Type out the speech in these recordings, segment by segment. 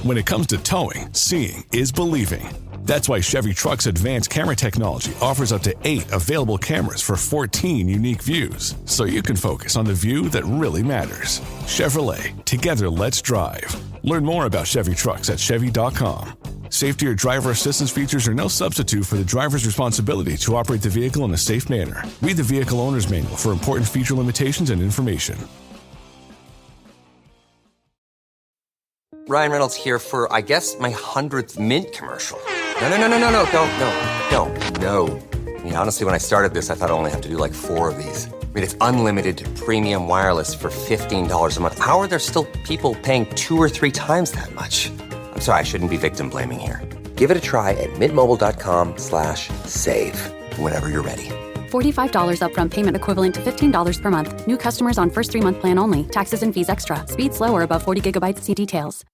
When it comes to towing, seeing is believing. That's why Chevy Truck's advanced camera technology offers up to 8 available cameras for 14 unique views, so you can focus on the view that really matters. Chevrolet, together let's drive. Learn more about Chevy Trucks at Chevy.com. Safety or driver assistance features are no substitute for the driver's responsibility to operate the vehicle in a safe manner. Read the vehicle owner's manual for important feature limitations and information. Ryan Reynolds here for, I guess, my 100th Mint commercial. No, don't. I mean, honestly, when I started this, I thought I only have to do like 4 of these. I mean, it's unlimited premium wireless for $15 a month. How are there still people paying 2 or 3 times that much? I'm sorry, I shouldn't be victim blaming here. Give it a try at mintmobile.com/save. Whenever you're ready. $45 upfront payment equivalent to $15 per month. New customers on first 3-month plan only. Taxes and fees extra. Speed slower above 40 gigabytes. See details.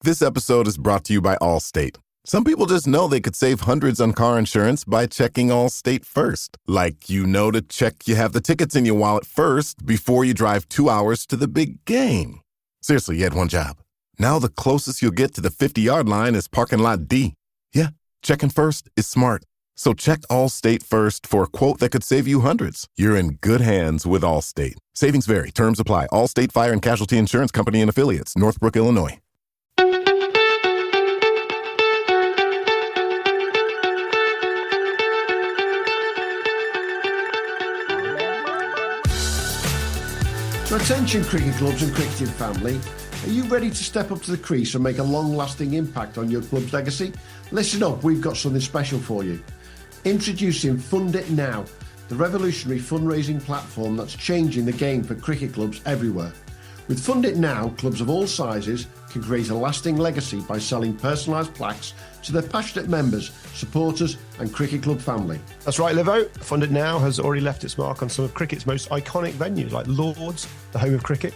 This episode is brought to you by Allstate. Some people just know they could save hundreds on car insurance by checking Allstate first. Like, to check you have the tickets in your wallet first before you drive 2 hours to the big game. Seriously, you had one job. Now the closest you'll get to the 50-yard line is parking lot D. Yeah, checking first is smart. So check Allstate first for a quote that could save you hundreds. You're in good hands with Allstate. Savings vary. Terms apply. Allstate Fire and Casualty Insurance Company and Affiliates. Northbrook, Illinois. So attention cricket clubs and cricketing family, are you ready to step up to the crease and make a long-lasting impact on your club's legacy? Listen up, we've got something special for you. Introducing Fund It Now, the revolutionary fundraising platform that's changing the game for cricket clubs everywhere. With Fund It Now, clubs of all sizes can create a lasting legacy by selling personalised plaques to their passionate members, supporters and cricket club family. That's right, Livo. Fund It Now has already left its mark on some of cricket's most iconic venues like Lords, the home of cricket,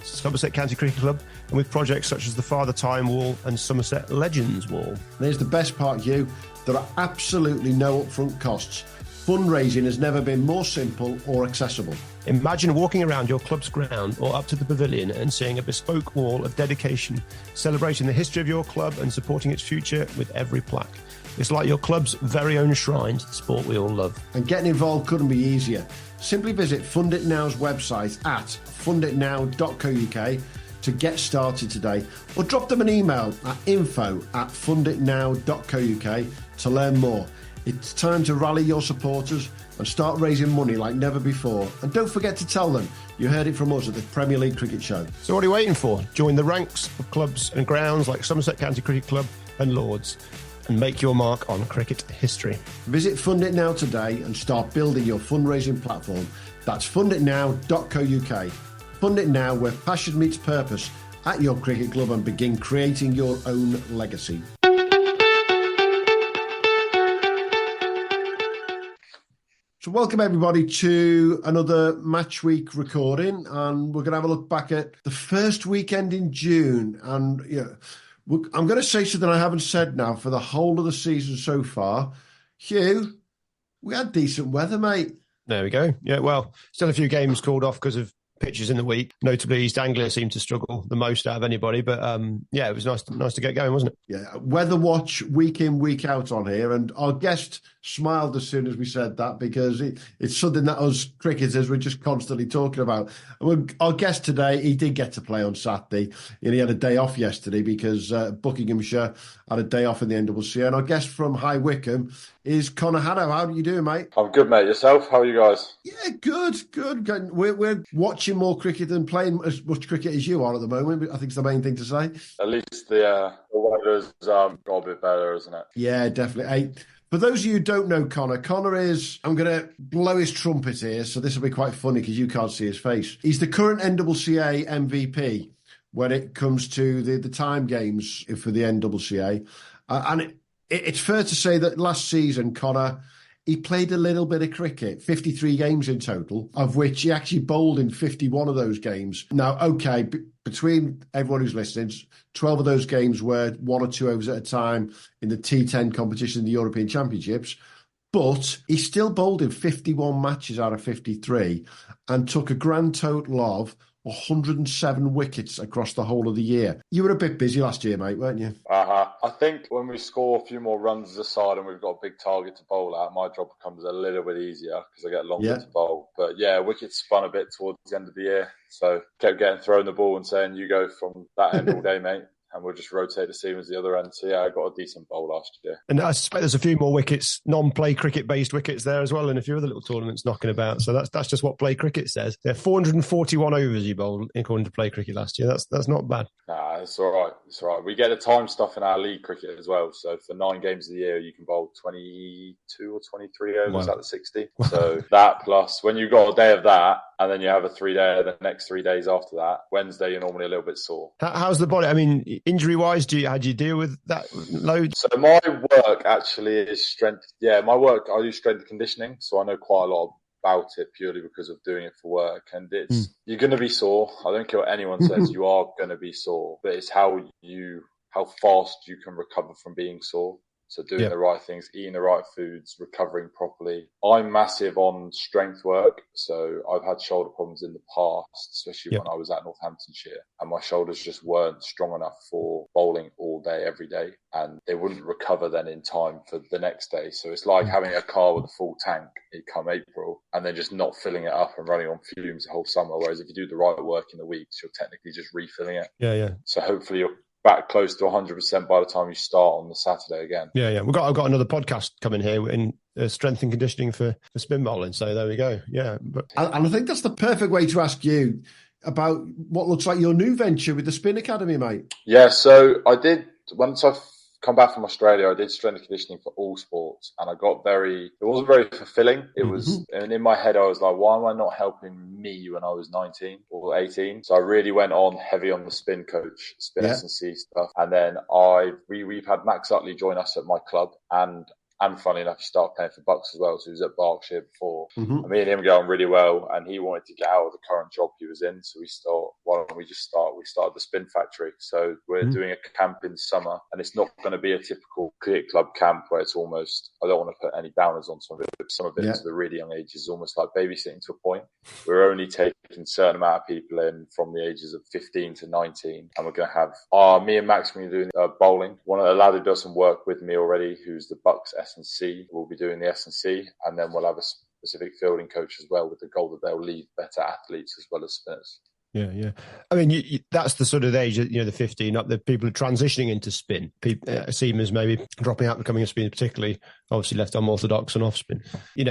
Somerset County Cricket Club, and with projects such as the Father Time Wall and Somerset Legends Wall. And here's the best part, Hugh. There are absolutely no upfront costs. Fundraising has never been more simple or accessible. Imagine walking around your club's ground or up to the pavilion and seeing a bespoke wall of dedication, celebrating the history of your club and supporting its future with every plaque. It's like your club's very own shrine to the sport we all love. And getting involved couldn't be easier. Simply visit Fund It Now's website at funditnow.co.uk to get started today, or drop them an email at info@funditnow.co.uk to learn more. It's time to rally your supporters and start raising money like never before. And don't forget to tell them you heard it from us at the Premier League Cricket Show. So what are you waiting for? Join the ranks of clubs and grounds like Somerset County Cricket Club and Lords and make your mark on cricket history. Visit Fund It Now today and start building your fundraising platform. That's funditnow.co.uk. Fund It Now, where passion meets purpose at your cricket club, and begin creating your own legacy. So welcome everybody to another match week recording, and we're going to have a look back at the first weekend in June. And I'm going to say something I haven't said now for the whole of the season so far. Hugh, we had decent weather, mate. There we go. Yeah, well, still a few games called off because of pitches in the week. Notably, East Anglia seemed to struggle the most out of anybody. But yeah, it was nice to get going, wasn't it? Yeah, weather watch week in, week out on here. And our guest smiled as soon as we said that, because it's something that us cricketers were just constantly talking about. Our guest today, he did get to play on Saturday, and he had a day off yesterday because Buckinghamshire had a day off in the NCCA. And our guest from High Wycombe is Connor Haddow. How are you doing, mate? I'm good, mate. Yourself? How are you guys? Yeah, good. We're watching more cricket than playing as much cricket as you are at the moment. I think it's the main thing to say. At least the weather's got a bit better, isn't it? Yeah, definitely. Hey, for those of you who don't know Connor is, I'm going to blow his trumpet here, so this will be quite funny because you can't see his face. He's the current NCCA MVP when it comes to the time games for the NCCA. And it's fair to say that last season, Connor, he played a little bit of cricket, 53 games in total, of which he actually bowled in 51 of those games. Now, okay, between everyone who's listening, 12 of those games were 1 or 2 overs at a time in the T10 competition in the European Championships, but he still bowled in 51 matches out of 53 and took a grand total of 107 wickets across the whole of the year. You were a bit busy last year, mate, weren't you? I think when we score a few more runs as a side and we've got a big target to bowl at, my job becomes a little bit easier because I get longer to bowl. But yeah, wickets spun a bit towards the end of the year. So kept getting thrown the ball and saying, you go from that end all day, mate. And we'll just rotate the seamers the other end. So, yeah, I got a decent bowl last year. And I suspect there's a few more wickets, non-play cricket-based wickets there as well, and a few other little tournaments knocking about. So that's just what play cricket says. There are 441 overs you bowled according to play cricket last year. That's not bad. Nah, it's all right. It's all right. We get the time stuff in our league cricket as well. So for 9 games of the year, you can bowl 22 or 23 overs out of 60. Wow. So that plus when you've got a day of that, and then you have a 3-day the next 3 days after that. Wednesday, you're normally a little bit sore. How's the body? I mean, injury-wise, how do you deal with that load? So my work actually is strength. Yeah, my work, I do strength and conditioning. So I know quite a lot about it purely because of doing it for work. And you're going to be sore. I don't care what anyone says, you are going to be sore. But it's how fast you can recover from being sore. So doing the right things, eating the right foods, recovering properly. I'm massive on strength work. So I've had shoulder problems in the past, especially when I was at Northamptonshire. And my shoulders just weren't strong enough for bowling all day, every day. And they wouldn't recover then in time for the next day. So it's like having a car with a full tank come April and then just not filling it up and running on fumes the whole summer. Whereas if you do the right work in the weeks, you're technically just refilling it. Yeah. So hopefully you're back close to 100% by the time you start on the Saturday again. Yeah. I've got another podcast coming here in strength and conditioning for spin bowling. So there we go. Yeah. And I think that's the perfect way to ask you about what looks like your new venture with the Spin Academy, mate. Yeah. So I did, once I've come back from Australia, I did strength and conditioning for all sports, and it wasn't very fulfilling. It was, and in my head I was like, why am I not helping me when I was 19 or 18? So I really went on heavy on the spin coach, spin S&C stuff. And then we've had Max Utley join us at my club, and funny enough, he started playing for Bucks as well. So he was at Berkshire before. And me and him got on really well, and he wanted to get out of the current job he was in. So we started the Spin Factory. So we're doing a camp in summer, and it's not going to be a typical cricket club camp where it's almost, I don't want to put any downers on some of it, but some of it to the really young ages is almost like babysitting to a point. We're only taking a certain amount of people in from the ages of 15 to 19, and we're going to have me and Max going to be doing bowling. One of the lad who does some work with me already, who's the Bucks S&C, will be doing the S&C, and then we'll have a specific fielding coach as well, with the goal that they'll lead better athletes as well as spinners. Yeah. I mean, that's the sort of age, the 15 up, the people are transitioning into spin. Seamers maybe dropping out, becoming a spin, particularly obviously left arm orthodox and off spin.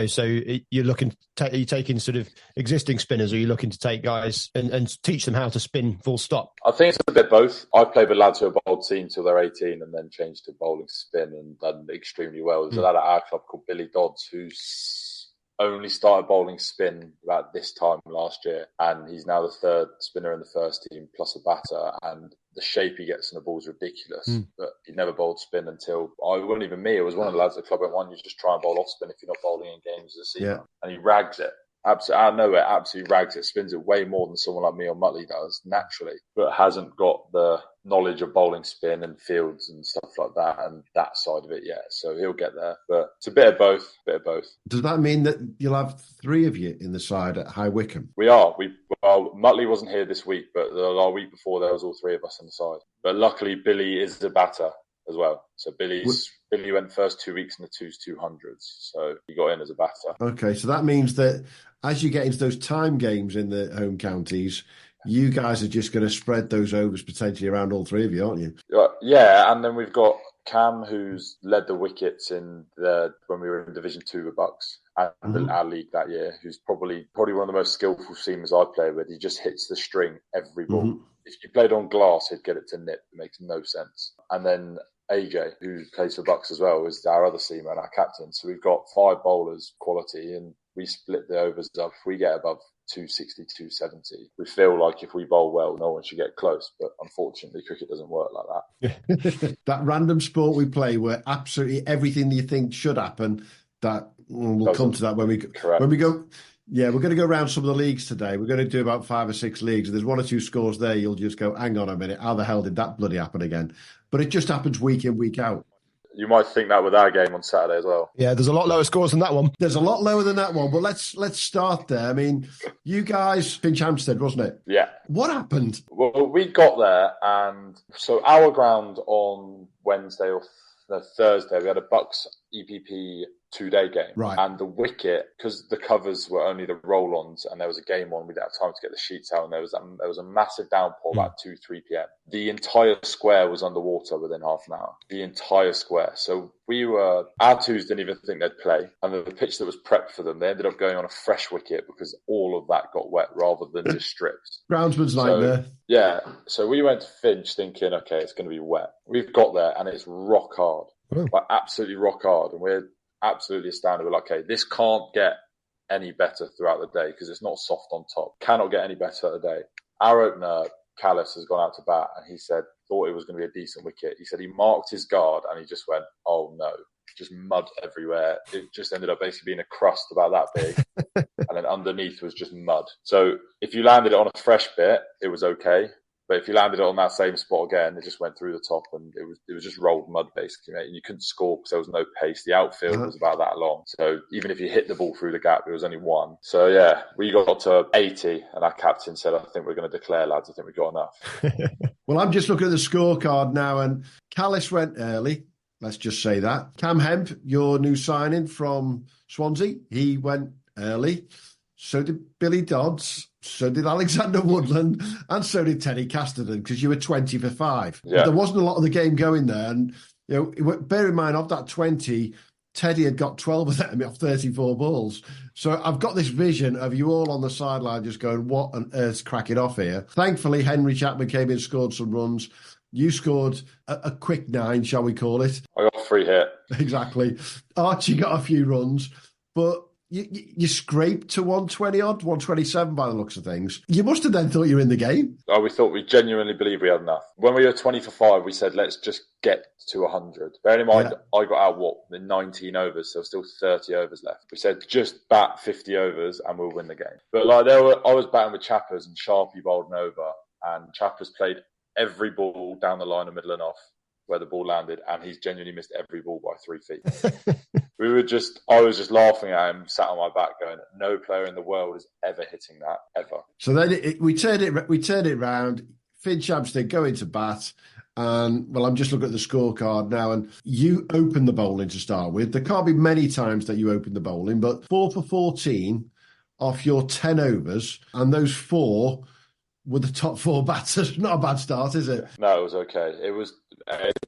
So you're are you taking sort of existing spinners, or are you looking to take guys and teach them how to spin full stop? I think it's a bit both. I've played with lads who have bowled seam till they're 18 and then changed to bowling spin and done extremely well. There's a lad at our club called Billy Dodds who's only started bowling spin about this time last year, and he's now the 3rd spinner in the first team plus a batter, and the shape he gets in the ball is ridiculous. But he never bowled spin until, it wasn't even me, it was one of the lads at the club went, you just try and bowl off spin if you're not bowling in games as a seamer. And he rags it. Absolutely, out of nowhere, absolutely rags it, spins it way more than someone like me or Muttley does naturally, but hasn't got the knowledge of bowling spin and fields and stuff like that and that side of it yet. So he'll get there, but it's a bit of both. Does that mean that you'll have 3 of you in the side at High Wycombe? We are. Muttley wasn't here this week, but the week before there was all 3 of us in the side. But luckily, Billy is a batter as well. So Billy went first 2 weeks in the 200s, so he got in as a batter. Okay, so that means that as you get into those time games in the home counties, you guys are just going to spread those overs potentially around all 3 of you, aren't you? Yeah, and then we've got Cam, who's led the wickets when we were in Division 2 with Bucks and our league that year, who's probably one of the most skillful seamers I've played with. He just hits the string every ball. If you played on glass, he'd get it to nip. It makes no sense. And then AJ, who plays for Bucks as well, is our other seamer and our captain. So we've got 5 bowlers quality, and we split the overs up. If we get above 260, 270, we feel like if we bowl well, no one should get close. But unfortunately, cricket doesn't work like that. That random sport we play where absolutely everything you think should happen, that we'll come to that when we go. Yeah, we're going to go around some of the leagues today. We're going to do about 5 or 6 leagues. If there's 1 or 2 scores there, you'll just go, hang on a minute, how the hell did that bloody happen again? But it just happens week in, week out. You might think that with our game on Saturday as well. Yeah, there's a lot lower scores than that one. There's a lot lower than that one, but let's start there. I mean, you guys, Finch-Hampstead, wasn't it? Yeah. What happened? Well, we got there, and so our ground on Wednesday or Thursday, we had a Bucks EPP 2-day game. Right. And the wicket, because the covers were only the roll-ons and there was a game on, we didn't have time to get the sheets out, and there was a massive downpour about 2-3 p.m. The entire square was underwater within half an hour. The entire square. So our twos didn't even think they'd play. And the pitch that was prepped for them, they ended up going on a fresh wicket because all of that got wet rather than just stripped. Groundsman's nightmare. Yeah. So we went to Finch thinking, okay, it's going to be wet. We've got there and it's rock hard. Like absolutely rock hard. And we're absolutely astounded. We're like, okay, this can't get any better throughout the day because it's not soft on top. Cannot get any better today. Our opener, Callis, has gone out to bat and he thought it was going to be a decent wicket. He said he marked his guard and he just went, oh no, just mud everywhere. It just ended up basically being a crust about that big. And then underneath was just mud. So if you landed it on a fresh bit, it was okay. But if you landed it on that same spot again, it just went through the top and it was just rolled mud basically, mate. And you couldn't score because there was no pace. The outfield was about that long. So even if you hit the ball through the gap, it was only one. So yeah, we got to 80 and our captain said, I think we're going to declare, lads. I think we've got enough. Well, I'm just looking at the scorecard now and Callis went early. Let's just say that. Cam Hemp, your new signing from Swansea, he went early. So did Billy Dodds, so did Alexander Woodland, and so did Teddy Casterton, because you were 20 for 5. Yeah. There wasn't a lot of the game going there. And, bear in mind, of that 20, Teddy had got 12 of them off 34 balls. So I've got this vision of you all on the sideline just going, what on earth's cracking off here? Thankfully, Henry Chapman came in and scored some runs. You scored a quick 9, shall we call it? I got a free hit. Exactly. Archie got a few runs, but you scraped to 120-odd, 127 by the looks of things. You must have then thought you were in the game. Oh, we genuinely believed we had enough. When we were 20 for 5, we said, let's just get to 100. Bearing in mind, I got out, in 19 overs, so still 30 overs left. We said, just bat 50 overs and we'll win the game. But I was batting with Chappers and Sharpie bowled an over, and Chappers played every ball down the line of middle and off where the ball landed, and he's genuinely missed every ball by 3 feet. I was just laughing at him, sat on my back going, no player in the world is ever hitting that, ever. So then we turned it round. Finch-Hampstead go into bat, and I'm just looking at the scorecard now, and you opened the bowling to start with. There can't be many times that you opened the bowling, but 4 for 14 off your 10 overs, and those 4 were the top 4 batters. Not a bad start, is it? No, it was okay. It was.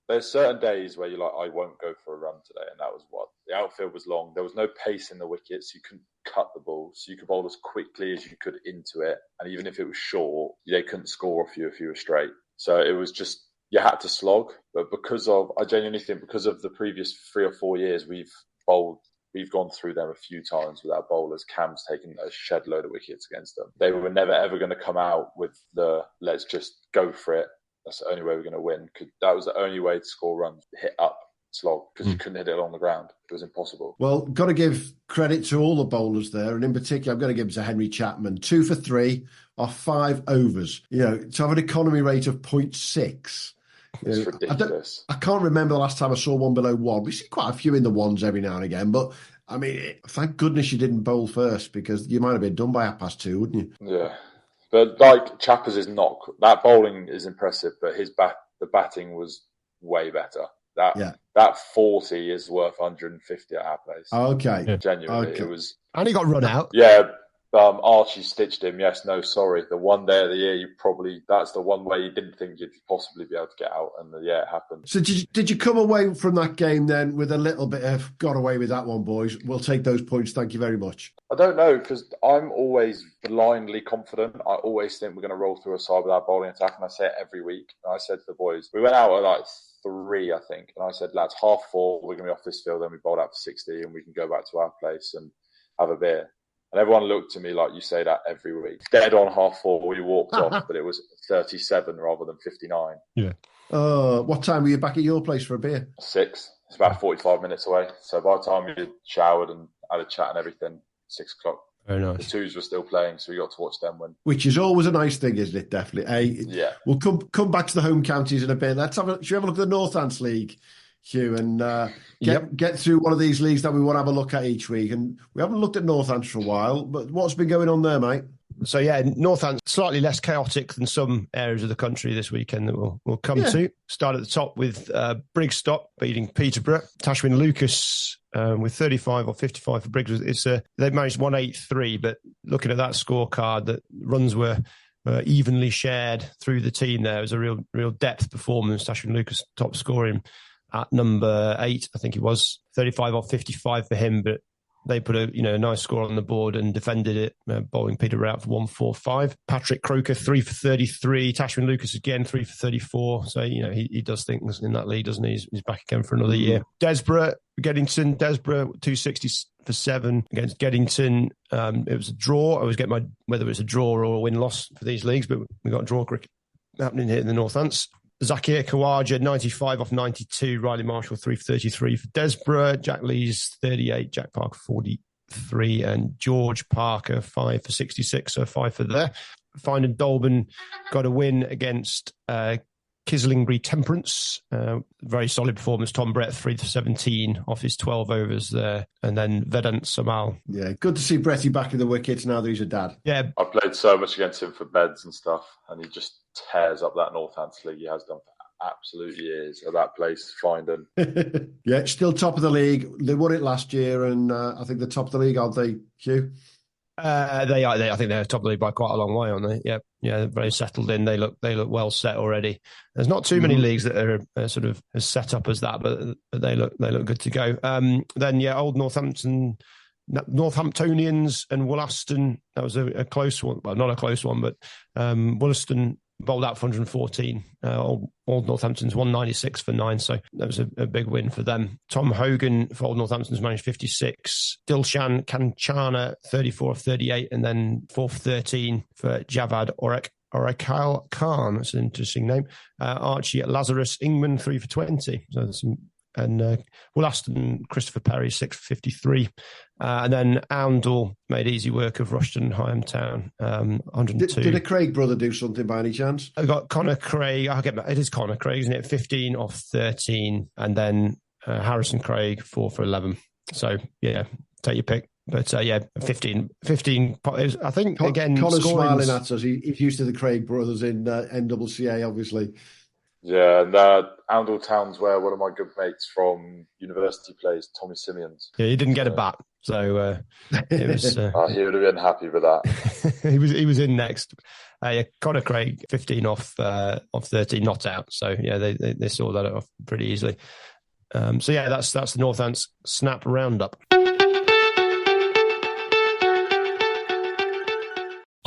There's certain days where you're like, I won't go for a run today, and that was one. The outfield was long. There was no pace in the wickets. You couldn't cut the ball, so you could bowl as quickly as you could into it. And even if it was short, they couldn't score off you if you were straight. So it was just, you had to slog. But I genuinely think because of the previous 3 or 4 years, we've gone through them a few times with our bowlers. Cam's taken a shed load of wickets against them. They were never, ever going to come out with let's just go for it. That's the only way we're going to win. That was the only way to score runs, hit up, slog, because you couldn't hit it along the ground. It was impossible. Well, got to give credit to all the bowlers there, and in particular, I'm going to give it to Henry Chapman. 2 for 3 off 5 overs. To have an economy rate of 0.6. It's ridiculous. I can't remember the last time I saw one below 1. We see quite a few in the ones every now and again, but I mean, thank goodness you didn't bowl first, because you might have been done by 2:30, wouldn't you? Yeah. But Chappers is not, that bowling is impressive, but the batting was way better. That 40 is worth 150 at our place. Okay. Genuinely, okay. It was. And he got run out. Yeah. Archie stitched him. Yes, no, sorry. The one day of the year, that's the one way you didn't think you'd possibly be able to get out. And it happened. So did you come away from that game then with a little bit of, got away with that one, boys? We'll take those points. Thank you very much. I don't know, because I'm always blindly confident. I always think we're going to roll through a side with our bowling attack. And I say it every week. And I said to the boys, we went out at 3, I think. And I said, lads, 4:30, we're going to be off this field. Then we bowled out for 60 and we can go back to our place and have a beer. And everyone looked at me like, you say that every week. Dead on 4:30, we walked off, but it was 37 rather than 59. Yeah. What time were you back at your place for a beer? 6. It's about 45 minutes away. So by the time we showered and had a chat and everything, 6 o'clock. Very nice. The twos were still playing, so we got to watch them win. Which is always a nice thing, isn't it? Definitely. Yeah. We'll come back to the home counties in a bit. Should we have a look at the Northants League? Hugh, and get through one of these leagues that we want to have a look at each week. And we haven't looked at Northants for a while, but what's been going on there, mate? So, Northants slightly less chaotic than some areas of the country this weekend that we'll come to. Start at the top with Brigstock beating Peterborough. Tashwin Lucas with 35 or 55 for Briggs. They've managed 183, but looking at that scorecard, that runs were evenly shared through the team there. It was a real depth performance. Tashwin Lucas top scoring at number 8, I think it was. 35 or 55 for him, but they put a nice score on the board and defended it, bowling Peterborough out for 145. Patrick Croker 3 for 33. Tashwin Lucas again 3 for 34. So he does things in that league, doesn't he? He's back again for another year. Desborough 260 for 7 against Geddington. It was a draw. I always get whether it's a draw or a win-loss for these leagues, but we got a draw cricket happening here in the Northants. Zakir Khawaja, 95 off 92. Riley Marshall, 3 for 33 for Desborough. Jack Lees, 38. Jack Parker, 43. And George Parker, 5 for 66. So 5 for there. Findon Dolben got a win against Kislingbury Temperance. Very solid performance. Tom Brett, 3 for 17 off his 12 overs there. And then Vedant Samal. Yeah, good to see Bretty back in the wickets now that he's a dad. Yeah. I played so much against him for beds and stuff, and he just tears up that Northants league. He has done for absolute years at that place, Findon. Yeah, still top of the league. They won it last year, and I think they're top of the league, aren't they, Hugh? They are. I think they're top of the league by quite a long way, aren't they? Yeah, they're very settled in. They look well set already. There's not too many leagues that are sort of as set up as that, but they look good to go. Then Old Northamptonians and Wollaston. That was a close one. Well, not a close one, but Wollaston bowled out for 114. Old Northampton's 196 for 9, so that was a big win for them. Tom Hogan for Old Northampton's managed 56. Dilshan Kanchana 34 of 38, and then 4 for 13 for Javad Orakal Khan. That's an interesting name. Archie Lazarus Ingman 3 for 20. So there's some. And Wollaston, Christopher Perry, 6 for 53. And then Oundle made easy work of Rushton Higham Town, 102. Did a Craig brother do something by any chance? I got Connor Craig. It is Connor Craig, isn't it? 15 off 13. And then Harrison Craig, 4 for 11. So, take your pick. But 15. I think, again, Connor's smiling at us. He's used to the Craig brothers in NCCA, obviously. Yeah, and Oundle Town's where one of my good mates from university plays, Tommy Simeons. Yeah, he didn't get a bat, so it was. He would have been happy with that. he was in next. Connor Craig, 15 off 13, not out. So they saw that off pretty easily. That's the Northants Snap Roundup.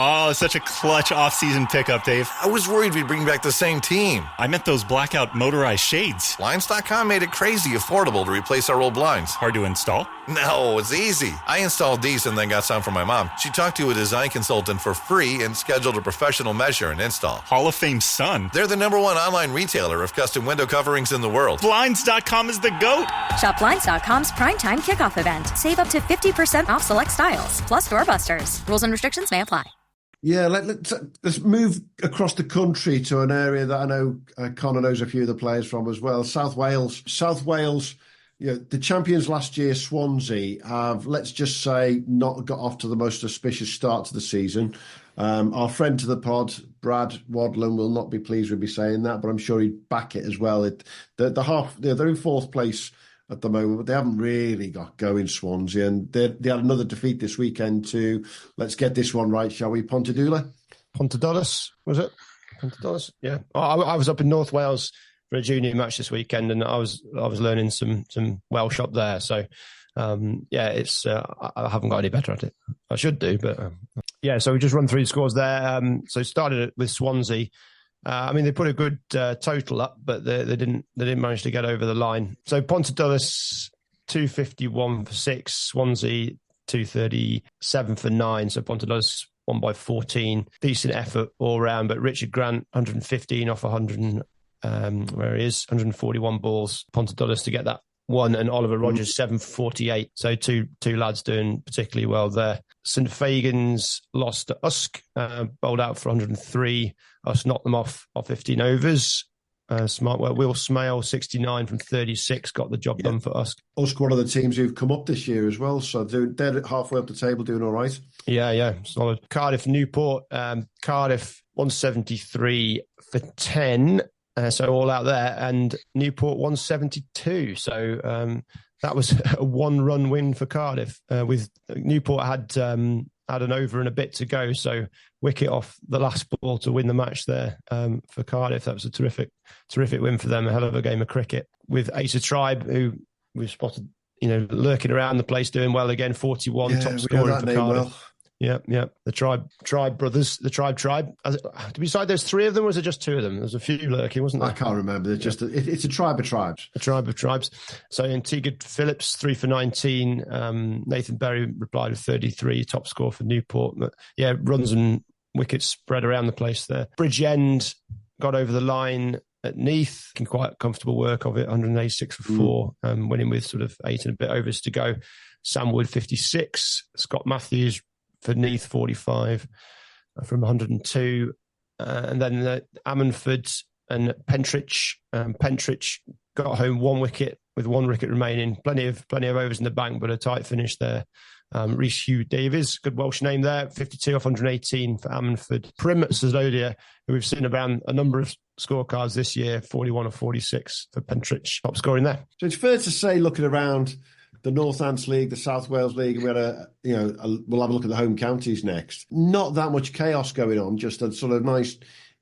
Oh, such a clutch off-season pickup, Dave. I was worried we'd bring back the same team. I meant those blackout motorized shades. Blinds.com made it crazy affordable to replace our old blinds. Hard to install? No, it's easy. I installed these and then got some for my mom. She talked to a design consultant for free and scheduled a professional measure and install. Hall of Fame son. They're the #1 online retailer of custom window coverings in the world. Blinds.com is the GOAT. Shop Blinds.com's primetime kickoff event. Save up to 50% off select styles, plus doorbusters. Rules and restrictions may apply. Yeah, let's move across the country to an area that I know Connor knows a few of the players from as well. South Wales. The champions last year, Swansea, have, let's just say, not got off to the most auspicious start to the season. Our friend to the pod, Brad Wadland, will not be pleased with me saying that, but I'm sure he'd back it as well. They're in fourth place at the moment, but they haven't really got going, Swansea. And they had another defeat this weekend to, let's get this one right, shall we, Pontedula, was it? Pontedulus, yeah. I was up in North Wales for a junior match this weekend, and I was learning some Welsh up there. So, it's I haven't got any better at it. I should do, but so we just run through the scores there. So started with Swansea. They put a good total up, but they didn't manage to get over the line. So Pontedulus 251 for 6, Swansea 237 for 9. So Pontedulus won by 14. Decent effort all round, but Richard Grant 115 off 100. 141 balls. Pontedulus to get that one, and Oliver Rogers 7 for 48. So two lads doing particularly well there. St Fagans lost to Usk, bowled out for 103. Usk knocked them off 15 overs. Smart work. Will Smale, 69 from 36, got the job done for us. Usk, one of the teams who've come up this year as well, so they're halfway up the table doing all right. Yeah, solid. Cardiff, Newport. Cardiff, 173 for 10, so all out there, and Newport, 172. So that was a one-run win for Cardiff. With Newport had an over and a bit to go, so wicket off the last ball to win the match there for Cardiff. That was a terrific win for them. A hell of a game of cricket. With Asa Tribe, who we've spotted, lurking around the place, doing well again. 41, top scorer for Cardiff. Well. Yeah. The Tribe brothers, the Tribe. Beside those three of them, or was it just two of them? There's a few lurking, wasn't there? I can't remember. It's a tribe of tribes. A tribe of tribes. So Antigua Phillips, 3 for 19. Nathan Berry replied with 33, top score for Newport. But yeah, runs and wickets spread around the place there. Bridgend got over the line at Neath. Quite comfortable work of it, 186 for 4, winning with sort of 8 and a bit overs to go. Sam Wood, 56. Scott Matthews for Neath, 45 from 102. And then Ammanford and Pentridge. Pentridge got home 1 wicket with 1 wicket remaining. Plenty of overs in the bank, but a tight finish there. Rhys Hugh Davies, good Welsh name there, 52 off 118 for Ammanford. Prim Sazodia, who we've seen around a number of scorecards this year, 41 of 46 for Pentridge, top scoring there. So it's fair to say, looking around the North Ants League, the South Wales League, we'll have a look at the home counties next. Not that much chaos going on, just a sort of nice,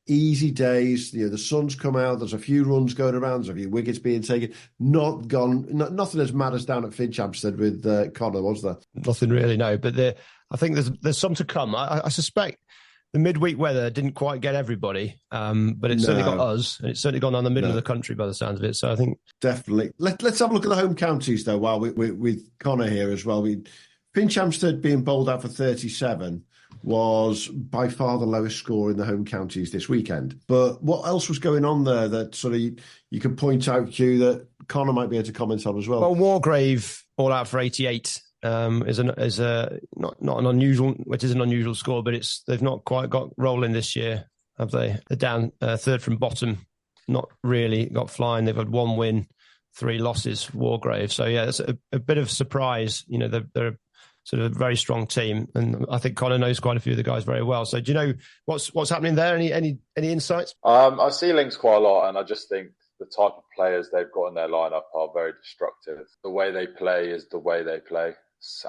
easy days. The sun's come out. There's a few runs going around. There's a few wickets being taken. Nothing as mad as down at Finchampstead with Connor, was there? Nothing really, no. But I think there's some to come. I suspect the midweek weather didn't quite get everybody, but it's certainly got us, and it's certainly gone down the middle of the country by the sounds of it. So I think definitely. Let's have a look at the home counties though. While with Connor here as well, Finchampstead being bowled out for 37 was by far the lowest score in the home counties this weekend. But what else was going on there that sort of you could point out, Hugh, that Connor might be able to comment on as well? Well, Wargrave all out for 88. Is not an unusual, which is an unusual score, but they've not quite got rolling this year, have they? They're down third from bottom, not really got flying. They've had 1 win, 3 losses, Wargrave. So yeah, it's a bit of a surprise. They're sort of a very strong team, and I think Connor knows quite a few of the guys very well. So do you know what's happening there? Any insights? I see links quite a lot, and I just think the type of players they've got in their lineup are very destructive. The way they play is the way they play.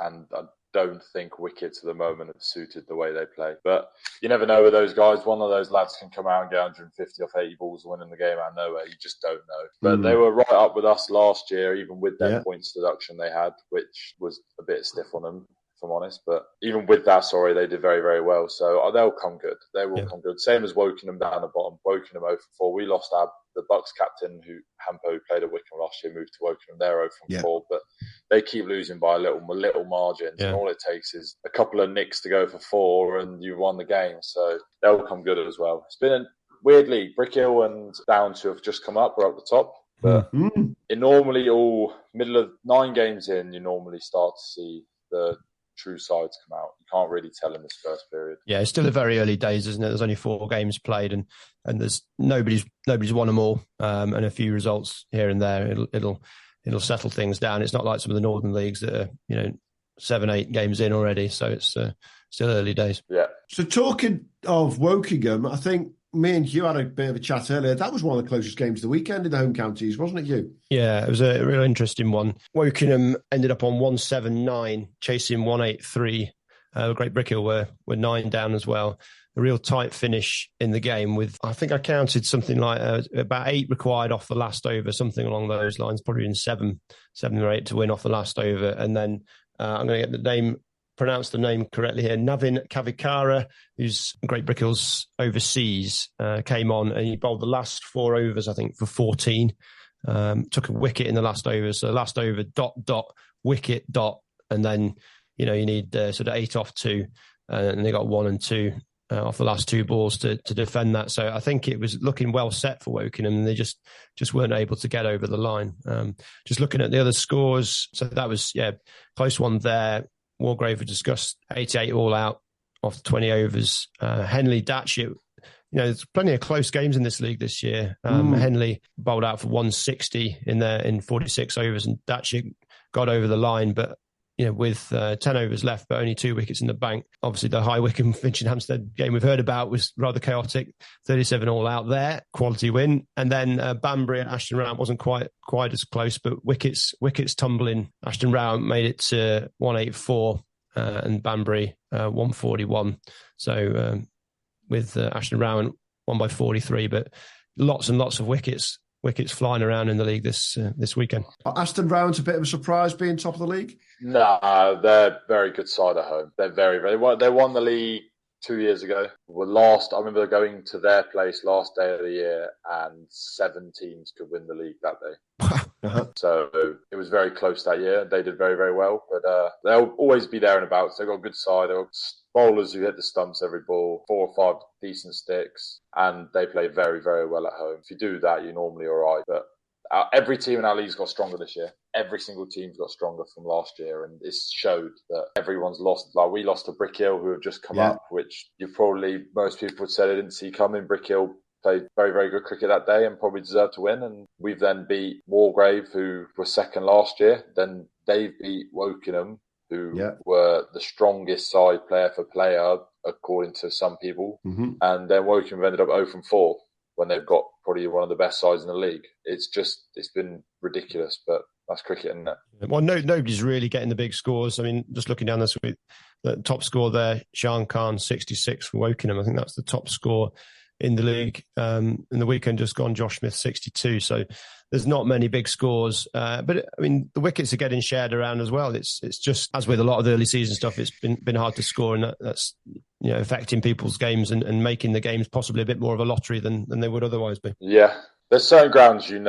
And I don't think wickets at the moment have suited the way they play. But you never know with those guys. One of those lads can come out and get 150 off 80 balls and winning the game out of nowhere. You just don't know. But they were right up with us last year, even with their points deduction they had, which was a bit stiff on them, if I'm honest. But even with that, they did very, very well. So they'll come good. They will come good. Same as Wokingham down the bottom. Wokingham 0 for 4. We lost the Bucks captain, Hampo, who played at Wycombe last year, moved to Wokingham. They're 0 from 4. But they keep losing by little margins. Yeah. And all it takes is a couple of nicks to go for 4 and you've won the game. So they'll come good as well. It's been a weird league. Brickhill and Downshire have just come up. We're up the top. But it normally all middle of 9 games in, you normally start to see the true sides come out. You can't really tell in this first period. Yeah, it's still the very early days, isn't it? There's only 4 games played, and there's nobody's won them all, and a few results here and there. It'll settle things down. It's not like some of the northern leagues that are 7-8 games in already. So it's still early days. Yeah. So talking of Wokingham, I think me and Hugh had a bit of a chat earlier. That was one of the closest games of the weekend in the home counties, wasn't it, Hugh? Yeah, it was a real interesting one. Wokingham ended up on 179, chasing 183. Great Brickhill were 9 down as well. A real tight finish in the game with, I think I counted something like about 8 required off the last over, something along those lines, probably in 7 or 8 to win off the last over. And then I'm going to get pronounce the name correctly here, Navin Kavikara, who's Great Brickhill's overseas, came on and he bowled the last 4 overs, I think, for 14. Took a wicket in the last over. So last over, ... wicket, ... and then, you need sort of 8 off 2, and they got 1 and 2 off the last 2 balls to defend that. So I think it was looking well set for Wokingham, and they just weren't able to get over the line. Just looking at the other scores, so that was, close one there. Wargrave had discussed 88 all out off 20 overs. Henley Datchett there's plenty of close games in this league this year. Henley bowled out for 160 in 46 overs, and Datchik got over the line, but with 10 overs left, but only 2 wickets in the bank. Obviously, the High Wycombe Finchley-Hampstead game we've heard about was rather chaotic. 37 all out there, quality win. And then Banbury and Ashton Round wasn't quite as close, but wickets tumbling. Ashton Round made it to 184 and Banbury 141. So with Ashton Round won by 43, but lots and lots of wickets flying around in the league this weekend. Aston Round's a bit of a surprise being top of the league? No, they're very good side at home. They're very, very well. They won the league 2 years ago. I remember going to their place last day of the year and 7 teams could win the league that day. So it was very close that year. They did very, very well, but they'll always be there and about. So they've got a good side. They've got bowlers who hit the stumps every ball, 4 or 5 decent sticks, and they play very, very well at home. If you do that, you're normally all right. But every team in our league's got stronger this year. Every single team's got stronger from last year, and it's showed that everyone's lost. Like, we lost to Brick Hill, who have just come up, which most people would say they didn't see coming. Brick Hill played very, very good cricket that day and probably deserved to win. And we've then beat Wargrave, who were second last year. Then they've beat Wokingham, who were the strongest side player for player, according to some people. And then Wokingham ended up 0 from 4 when they've got probably one of the best sides in the league. It's been ridiculous, but that's cricket, isn't it? Well, nobody's really getting the big scores. I mean, just looking down this week, the top score there, Shan Khan, 66 for Wokingham. I think that's the top score in the league. In the weekend just gone, Josh Smith, 62. So there's not many big scores. But I mean, the wickets are getting shared around as well. It's just, as with a lot of the early season stuff, it's been hard to score, and that's affecting people's games and making the games possibly a bit more of a lottery than they would otherwise be. Yeah. There's certain grounds you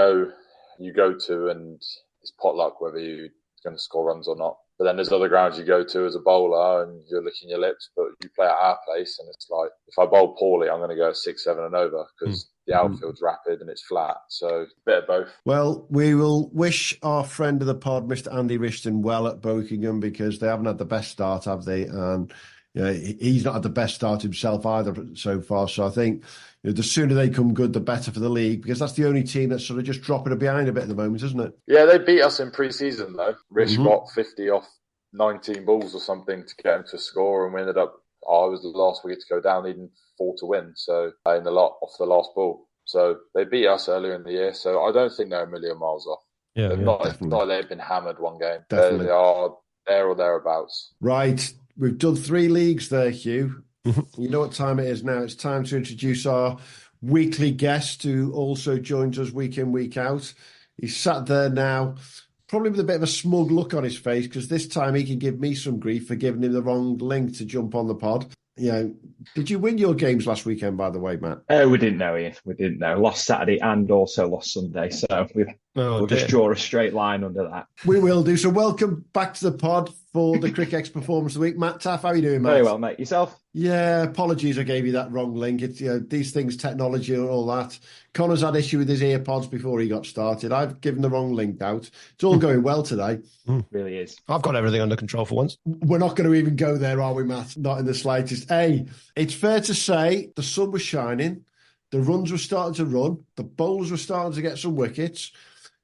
go to and it's potluck whether you're going to score runs or not. But then there's other grounds you go to as a bowler and you're licking your lips, but you play at our place and it's like, if I bowl poorly, I'm going to go at 6-7 and over because the outfield's rapid and it's flat. So a bit of both. Well, we will wish our friend of the pod, Mr. Andy Rishton, well at Buckingham, because they haven't had the best start, have they? And he's not had the best start himself either so far. So I think the sooner they come good, the better for the league, because that's the only team that's sort of just dropping it behind a bit at the moment, isn't it? Yeah, they beat us in pre-season though. Rish got 50 off 19 balls or something to get him to score, and we ended up, I was the last wicket to go down, needing 4 to win. So off the last ball. So they beat us earlier in the year. So I don't think they're a million miles off. Yeah, not they've been hammered one game. Definitely. They are there or thereabouts. Right. We've done 3 leagues there, Hugh. You know what time it is now. It's time to introduce our weekly guest who also joins us week in, week out. He's sat there now, probably with a bit of a smug look on his face, because this time he can give me some grief for giving him the wrong link to jump on the pod. Did you win your games last weekend, by the way, Matt? We didn't know, Ian. We didn't know. Lost Saturday and also lost Sunday. So we'll just draw a straight line under that. We will do. So welcome back to the pod for the Cricket Performance of the Week. Matt Taff, how are you doing, Matt? Very well, mate. Yourself? Yeah, apologies I gave you that wrong link. It's these things, technology and all that. Connor's had issue with his earpods before he got started. I've given the wrong link out. It's all going well today. Really is. I've got everything under control for once. We're not going to even go there, are we, Matt? Not in the slightest. Hey, it's fair to say the sun was shining, the runs were starting to run, the bowlers were starting to get some wickets.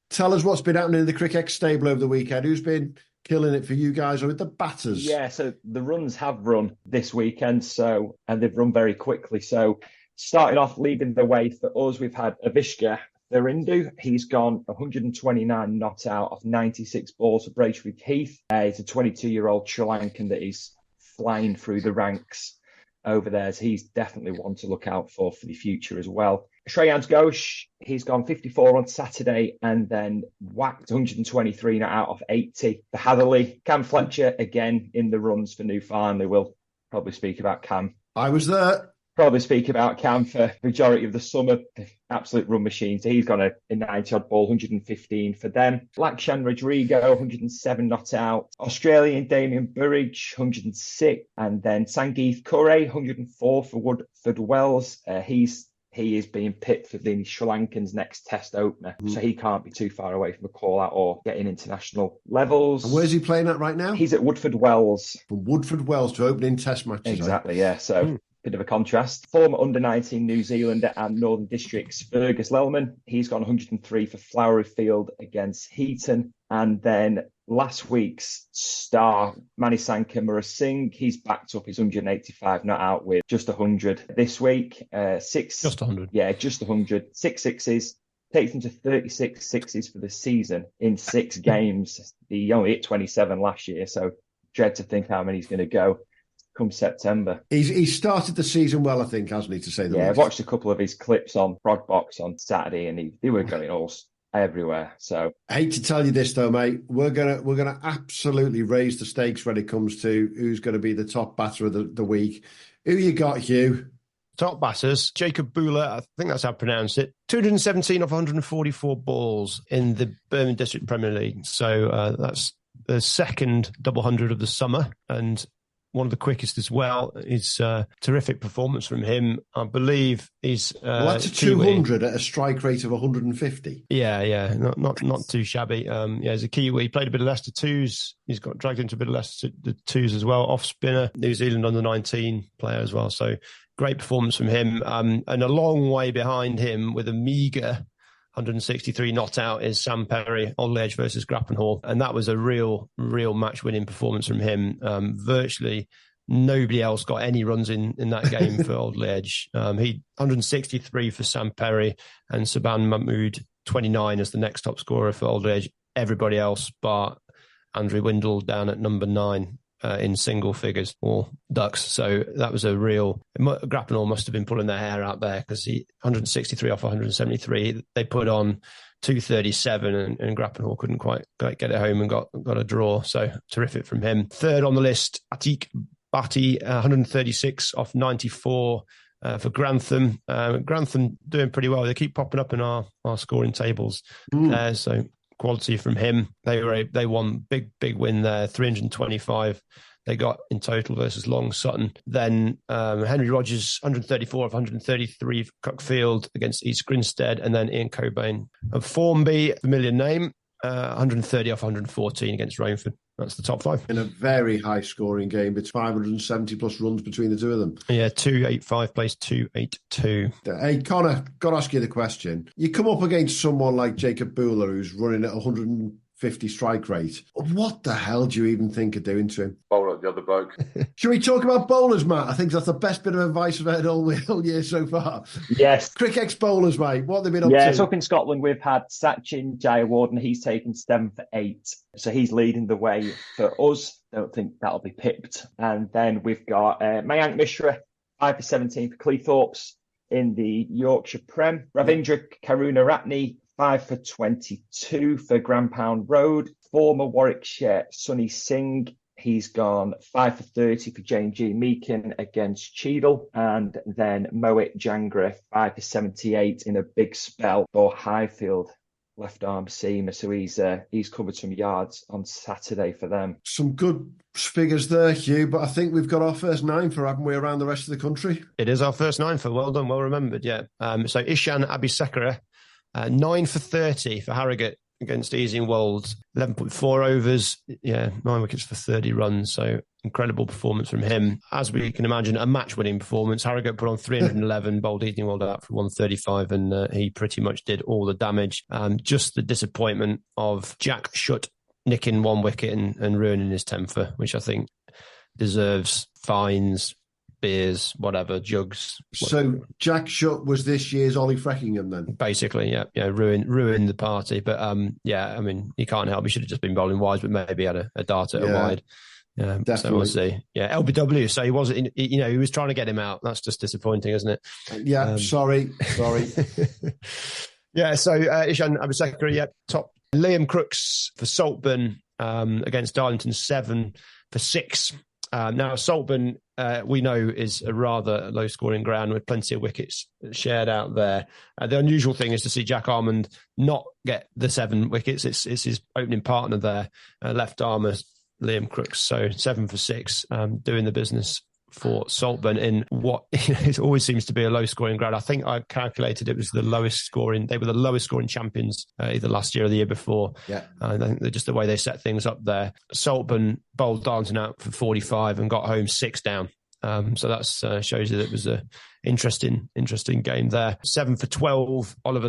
Tell us what's been happening in the Cricket stable over the weekend. Who's been killing it for you guys or with the batters? Yeah, so the runs have run this weekend, and they've run very quickly. So starting off, leading the way for us, we've had Avishka Thirindu. He's gone 129 not out of 96 balls for Braithwaite Heath. He's a 22-year-old Sri Lankan that is flying through the ranks over there. So he's definitely one to look out for the future as well. Shreyans Ghosh, he's gone 54 on Saturday and then whacked 123 not out of 80 for Hatherley. Cam Fletcher, again, in the runs for New Farnley. We'll probably speak about Cam. I was there. Probably speak about Cam for the majority of the summer. Absolute run machine. So he's gone a 90-odd ball, 115 for them. Lakshan Rodrigo, 107 not out. Australian Damien Burridge, 106. And then Sangeeth Curry, 104 for Woodford Wells. He is being picked for the Sri Lankan's next test opener. So he can't be too far away from a call-out or getting international levels. And where's he playing at right now? He's at Woodford Wells. From Woodford Wells to opening test matches. Exactly, yeah. So bit of a contrast. Former under-19 New Zealander and Northern District's Fergus Lellman, he's gone 103 for Flowery Field against Heaton. And then last week's star, Manisanka Murasingh, he's backed up his 185 not out with just 100 this week. Just 100. Yeah, just 100. 6 sixes. Takes him to 36 sixes for the season in 6 games. He only hit 27 last year, so dread to think how many he's going to go come September. He's started the season well, I think, hasn't he, to say the least? I watched a couple of his clips on Progbox on Saturday, and they were going all everywhere. So I hate to tell you this though, mate. We're gonna absolutely raise the stakes when it comes to who's going to be the top batter of the week. Who you got, Hugh? Top batters, Jacob Bula, I think that's how I pronounce it. 217 off 144 balls in the Birmingham District Premier League. So that's the second double hundred of the summer and one of the quickest as well. It's a terrific performance from him. I believe he's... that's a 200 at a strike rate of 150. Yeah. Not too shabby. He's a Kiwi. He played a bit of Leicester twos. He's got dragged into a bit of Leicester twos as well. Off spinner, New Zealand under 19 player as well. So great performance from him. And a long way behind him with a meagre 163 not out is Sam Perry, Old Edge versus Grappenhall. And that was a real match-winning performance from him. Virtually nobody else got any runs in that game for Old Edge. He 163 for Sam Perry and Saban Mahmood 29 as the next top scorer for Old Edge. Everybody else but Andrew Windle down at number 9. In single figures or ducks. So that was a real... Grappenhall must have been pulling their hair out there because he 163 off 173. They put on 237 and Grappenhall couldn't quite get it home and got a draw. So terrific from him. Third on the list, Atik Bhatti, 136 off 94 for Grantham. Grantham doing pretty well. They keep popping up in our scoring tables. So quality from him. They won big win there, 325 they got in total versus Long Sutton. Then Henry Rogers 134 of 133 for Cuckfield against East Grinstead, and then Ian Cobain of Formby, familiar name, 130 off 114 against Rainford. That's the top 5. In a very high scoring game. It's 570 plus runs between the two of them. Yeah, 285 plays 282. Hey, Connor, got to ask you the question. You come up against someone like Jacob Bula, who's running at 150 strike rate. What the hell do you even think of doing to him? Bowl at the other bloke. Should we talk about bowlers, Matt? I think that's the best bit of advice I've heard all year so far. Yes. Cricket bowlers, mate. What have they been up to? Yeah, it's up in Scotland. We've had Sachin Jayawarden. He's taken 7 for 8. So he's leading the way for us. Don't think that'll be pipped. And then we've got Mayank Mishra, 5 for 17 for Cleethorpes in the Yorkshire Prem. Ravindra Karunaratne, 5 for 22 for Grand Pound Road. Former Warwickshire Sunny Singh, he's gone 5 for 30 for Jane G. Meakin against Cheadle. And then Mohit Jangra, 5 for 78 in a big spell for Highfield. Left arm seamer, so he's covered some yards on Saturday for them. Some good figures there, Hugh, but I think we've got our first 9 for, haven't we, around the rest of the country? It is our first 9 for. Well done, well remembered, yeah. So Ishan Abisekara, 9 for 30 for Harrogate against Easing Wolds, 11.4 overs, 9 wickets for 30 runs, so incredible performance from him. As we can imagine, a match-winning performance. Harrogate put on 311, bowled Easing Wold out for 135, and he pretty much did all the damage. Just the disappointment of Jack Shutt nicking 1 wicket and ruining his temper, which I think deserves fines, beers, whatever, jugs. So Jack Shutt was this year's Ollie Freckingham then? Basically, yeah, ruined the party. But I mean, he can't help. He should have just been bowling wides, but maybe had a dart at a wide. Definitely. So we'll see. Yeah, LBW. So he wasn't. He was trying to get him out. That's just disappointing, isn't it? Yeah. Sorry. Yeah. So Ishan Abisekara, top. Liam Crooks for Saltburn against Darlington, 7 for 6. Now Saltburn, we know, is a rather low-scoring ground with plenty of wickets shared out there. The unusual thing is to see Jack Armand not get the 7 wickets. It's his opening partner there, left armer Liam Crooks. So 7 for 6, doing the business for Saltburn in what it always seems to be a low-scoring ground. I think I calculated it was the lowest scoring. They were the lowest scoring champions either last year or the year before. Yeah, I think they're just the way they set things up there. Saltburn bowled Darlington out for 45 and got home 6 down. So that shows you that it was an interesting game there. 7 for 12, Oliver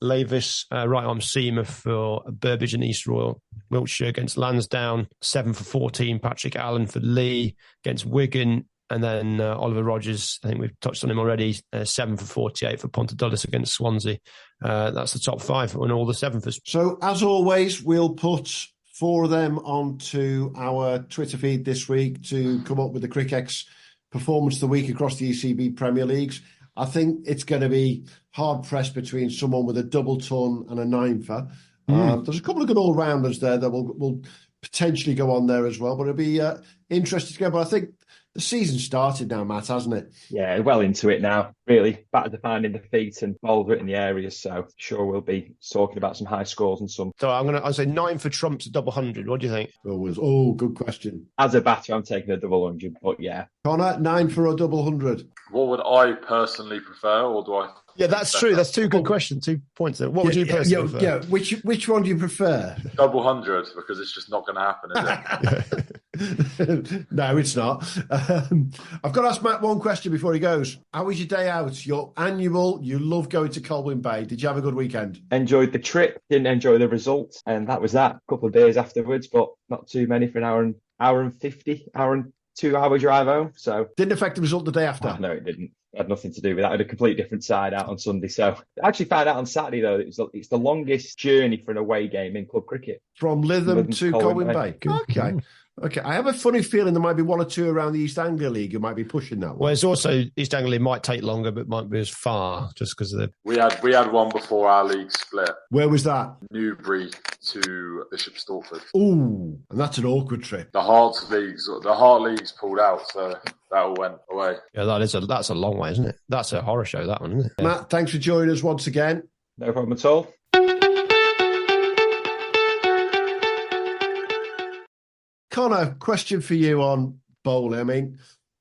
Lavis, right arm seamer for Burbage and East Royal Wiltshire against Lansdowne. 7 for 14, Patrick Allen for Lee against Wigan. And then Oliver Rogers, I think we've touched on him already, 7 for 48 for Pontedullis against Swansea. That's the top 5 on all the 7-fers. So, as always, we'll put 4 of them onto our Twitter feed this week to come up with the Crickex performance of the week across the ECB Premier Leagues. I think it's going to be hard-pressed between someone with a double ton and a 9-fer. There's a couple of good all-rounders there that will potentially go on there as well, but it'll be interesting to go. But I think the season started now, Matt, hasn't it? Yeah, well into it now. Really batter to finding the feet and bowls in the areas. So sure we'll be talking about some high scores and some. So I'll say 9 for Trump's a double 100. What do you think? Good question. As a batter, I'm taking a double 100, but yeah. Connor, 9 for a double 100. What would I personally prefer, or do I? Yeah, that's true. That's 2 good questions, 2 points there. What would you personally prefer? Yeah, which one do you prefer? Double 100, because it's just not going to happen, is it? No, it's not. I've got to ask Matt one question before he goes. How was your day out? Your annual, you love going to Colwyn Bay. Did you have a good weekend? Enjoyed the trip, didn't enjoy the results, and that was that. A couple of days afterwards, but not too many for an hour and 2-hour drive home. So didn't affect the result the day after? No, it didn't. It had nothing to do with that. I had a completely different side out on Sunday. So I actually found out on Saturday, though, it's the longest journey for an away game in club cricket. From Lytham to Colwyn Bay. Okay. I have a funny feeling there might be 1 or 2 around the East Anglia League who might be pushing that one. Well, it's also East Anglia might take longer, but might be as far just because of the. We had one before our league split. Where was that? Newbury to Bishop Stortford. Ooh, and that's an awkward trip. The Heart leagues pulled out, so that all went away. Yeah, that's a long way, isn't it? That's a horror show, that one, isn't it? Yeah. Matt, thanks for joining us once again. No problem at all. Connor, question for you on bowling. I mean,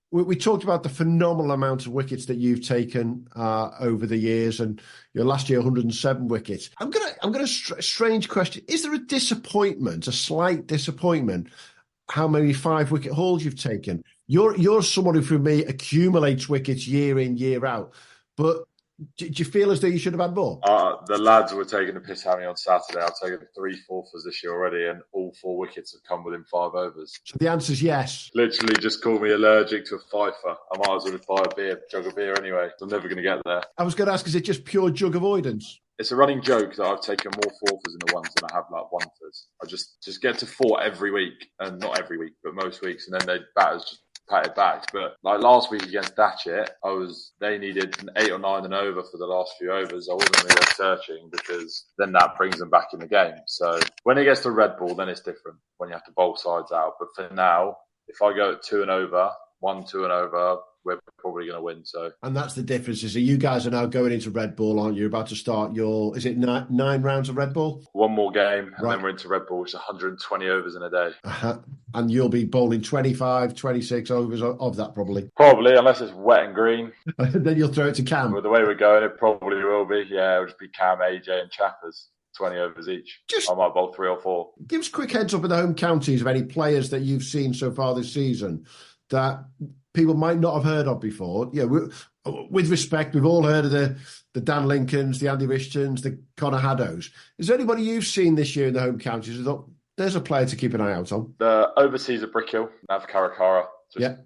we talked about the phenomenal amount of wickets that you've taken over the years, and your last year 107 wickets. I'm gonna strange question. Is there a slight disappointment, how many 5-wicket hauls you've taken? You're someone who, for me, accumulates wickets year in, year out, but do you feel as though you should have had more? The lads were taking a piss at me on Saturday. I've taken 3 4-fers this year already, and all 4 wickets have come within 5 overs. So the answer is yes. Literally just call me allergic to a fifer. I might as well buy a jug of beer anyway. I'm never going to get there. I was going to ask, is it just pure jug avoidance? It's a running joke that I've taken more 4-fers in the ones than I have like 1-fers. I just get to 4 every week, and not every week, but most weeks, and then they batters just pat it back. But like last week against Datchet, they needed an 8 or 9 and over for the last few overs. I wasn't really searching, because then that brings them back in the game. So when it gets to red ball, then it's different when you have to bowl sides out. But for now, if I go at 2 and over, 1, 2 and over, we're probably going to win. So, and that's the difference. Is that you guys are now going into red ball, aren't you? You're about to start is it 9 rounds of red ball? 1 more game, and then we're into red ball, which is 120 overs in a day. And you'll be bowling 25, 26 overs of that probably. Probably, unless it's wet and green. Then you'll throw it to Cam. With the way we're going, it probably will be. Yeah, it'll just be Cam, AJ and Chappers. 20 overs each. I might bowl 3 or 4. Give us a quick heads up in the home counties of any players that you've seen so far this season that people might not have heard of before. Yeah, with respect, we've all heard of the Dan Lincolns, the Andy Rishtons, the Connor Haddows. Is there anybody you've seen this year in the home counties who thought, there's a player to keep an eye out on? The overseas are Brickhill, Nav Karakara.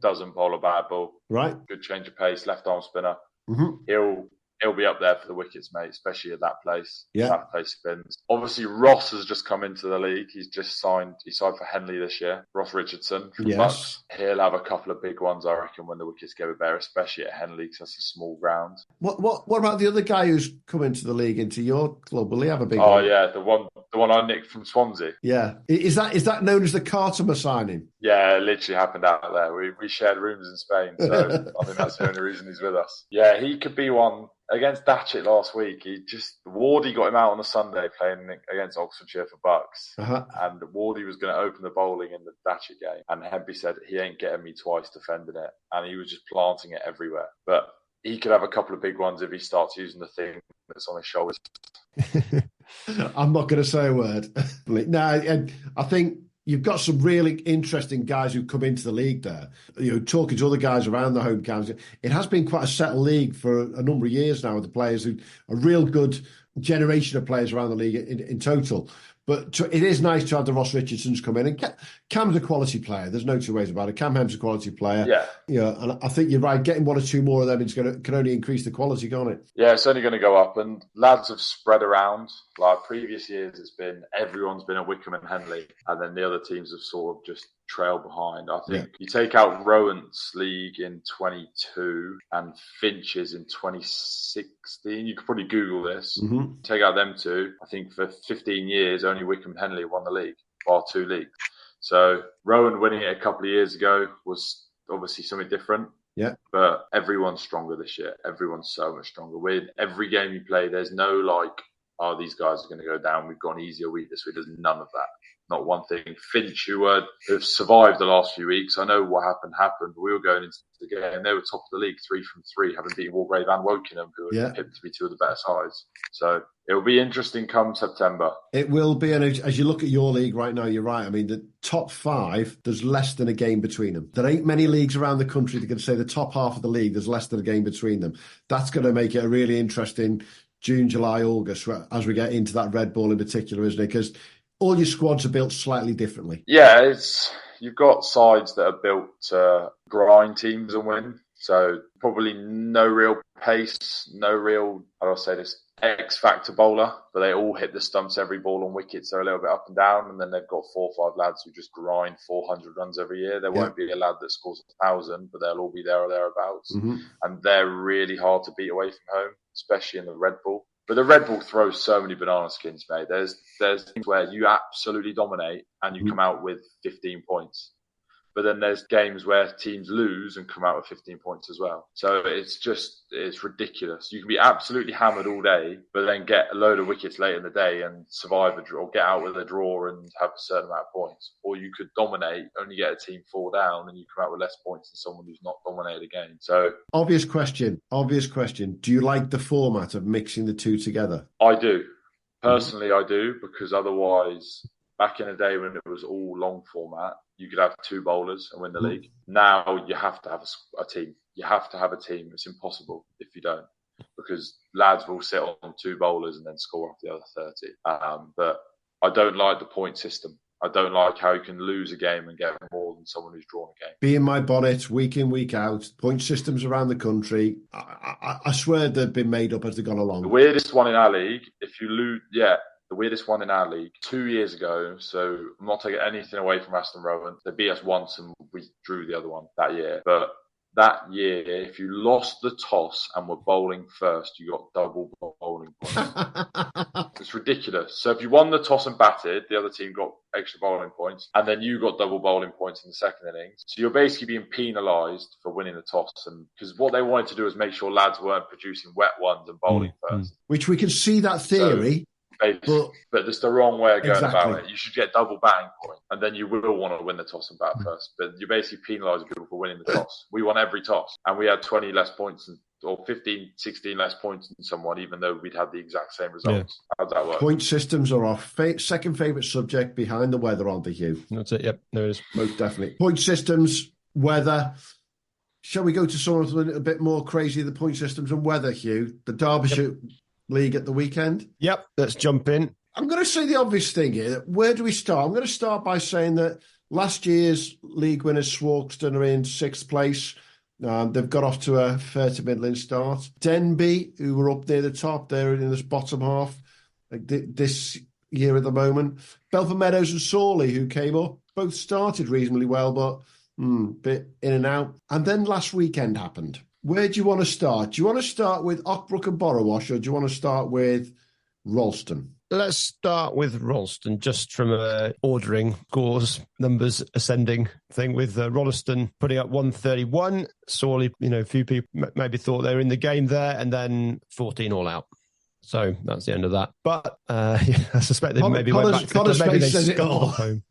Doesn't bowl a bad ball. Right. Good change of pace, left arm spinner. Mm-hmm. He'll be up there for the wickets, mate, especially at that place. Yeah. That place spins. Obviously, Ross has just come into the league. He signed for Henley this year. Ross Richardson from Bucks. He'll have a couple of big ones, I reckon, when the wickets get a bit better, especially at Henley, because that's a small ground. What about the other guy who's come into the league, into your club? Will he have a big one? Oh, yeah, the one I nicked from Swansea. Yeah. Is that known as the Cartimer signing? Yeah, it literally happened out there. We shared rooms in Spain, so I think that's the only reason he's with us. Yeah, he could be one. Against Datchet last week, Wardy got him out on a Sunday playing against Oxfordshire for Bucks. And Wardy was going to open the bowling in the Datchet game. And Hempy said, he ain't getting me twice defending it. And he was just planting it everywhere. But he could have a couple of big ones if he starts using the thing that's on his shoulders. I'm not going to say a word. No, I think you've got some really interesting guys who come into the league there. Talking to other guys around the home counties, it has been quite a settled league for a number of years now with the players who a real good generation of players around the league in total. But it is nice to have the Ross Richardsons come in. And Cam's a quality player. There's no two ways about it. Cam Hem's a quality player. Yeah. And I think you're right. Getting one or two more of them can only increase the quality, can't it? Yeah, it's only going to go up. And lads have spread around. Like previous years, everyone's been at Wycombe and Henley. And then the other teams have sort of just trailed behind. I think you take out Rowan's league in 22 and Finch's in 2016. You could probably Google this. Mm-hmm. Take out them two. I think for 15 years, only Wycombe and Henley won the league, bar two leagues. So Rowan winning it a couple of years ago was obviously something different. Yeah. But everyone's stronger this year. Everyone's so much stronger. With every game you play, there's no like, oh, these guys are going to go down. We've got an easier week this week. There's none of that. Not one thing. Finch, who have survived the last few weeks, I know what happened. But we were going into the game. They were top of the league, 3 from 3, having beaten Walgrave and Wokingham, who are picked to be two of the better sides. So it will be interesting come September. It will be. And as you look at your league right now, you're right. I mean, the top 5, there's less than a game between them. There ain't many leagues around the country that can say the top half of the league, there's less than a game between them. That's going to make it a really interesting June, July, August, as we get into that red ball in particular, isn't it? Because all your squads are built slightly differently. Yeah, you've got sides that are built to grind teams and win. So probably no real pace, no real, how do I say this, X-factor bowler. But they all hit the stumps every ball on wickets. They're a little bit up and down. And then they've got 4 or 5 lads who just grind 400 runs every year. There won't be a lad that scores 1,000, but they'll all be there or thereabouts. Mm-hmm. And they're really hard to beat away from home, especially in the red ball. But the red ball throws so many banana skins, mate. There's things where you absolutely dominate and you come out with 15 points. But then there's games where teams lose and come out with 15 points as well. So it's ridiculous. You can be absolutely hammered all day, but then get a load of wickets late in the day and survive a draw, or get out with a draw and have a certain amount of points. Or you could dominate, only get a team 4 down, and you come out with less points than someone who's not dominated a game. So Obvious question. Do you like the format of mixing the two together? I do. Personally, I do, because otherwise, back in the day when it was all long format, you could have 2 bowlers and win the league. Now you have to have a team. You have to have a team. It's impossible if you don't, because lads will sit on 2 bowlers and then score off the other 30. But I don't like the point system. I don't like how you can lose a game and get more than someone who's drawn a game. Be in my bonnet, week in, week out, point systems around the country. I swear they've been made up as they've gone along. The weirdest one in our league, if you lose, the weirdest one in our league 2 years ago. So I'm not taking anything away from Aston Rowan. They beat us once and we drew the other one that year. But that year, if you lost the toss and were bowling first, you got double bowling points. It's ridiculous. So if you won the toss and batted, the other team got extra bowling points, and then you got double bowling points in the second innings. So you're basically being penalised for winning the toss, and because what they wanted to do was make sure lads weren't producing wet ones and bowling first. Which we can see that theory. But it's the wrong way of going about it. You should get double batting points, and then you will want to win the toss and bat first. But you're basically penalising people for winning the toss. We won every toss, and we had 20 less points or 15, 16 less points than someone, even though we'd had the exact same results. Yeah. How's that work? Point systems are our second favourite subject behind the weather, aren't they, Hugh? That's it, yep, there is. Most definitely. Point systems, weather. Shall we go to something a bit more crazy, the point systems and weather, Hugh? The Derbyshire League at the weekend? Yep, let's jump in. I'm going to say the obvious thing here. Where do we start? I'm going to start by saying that last year's league winners, Swarkston, are in 6th place. They've got off to a fair to middling start. Denby, who were up near the top, they're in this bottom half this year at the moment. Belford Meadows and Sawley, who came up, both started reasonably well, but bit in and out. And then last weekend happened. Where do you want to start? Do you want to start with Ockbrook and Borrowash, or do you want to start with Ralston? Let's start with Ralston, just from a ordering scores, numbers ascending thing, with Rolleston putting up 131. Sawley, a few people maybe thought they were in the game there, and then 14 all out. So that's the end of that. But I suspect they maybe went back to maybe they scored home.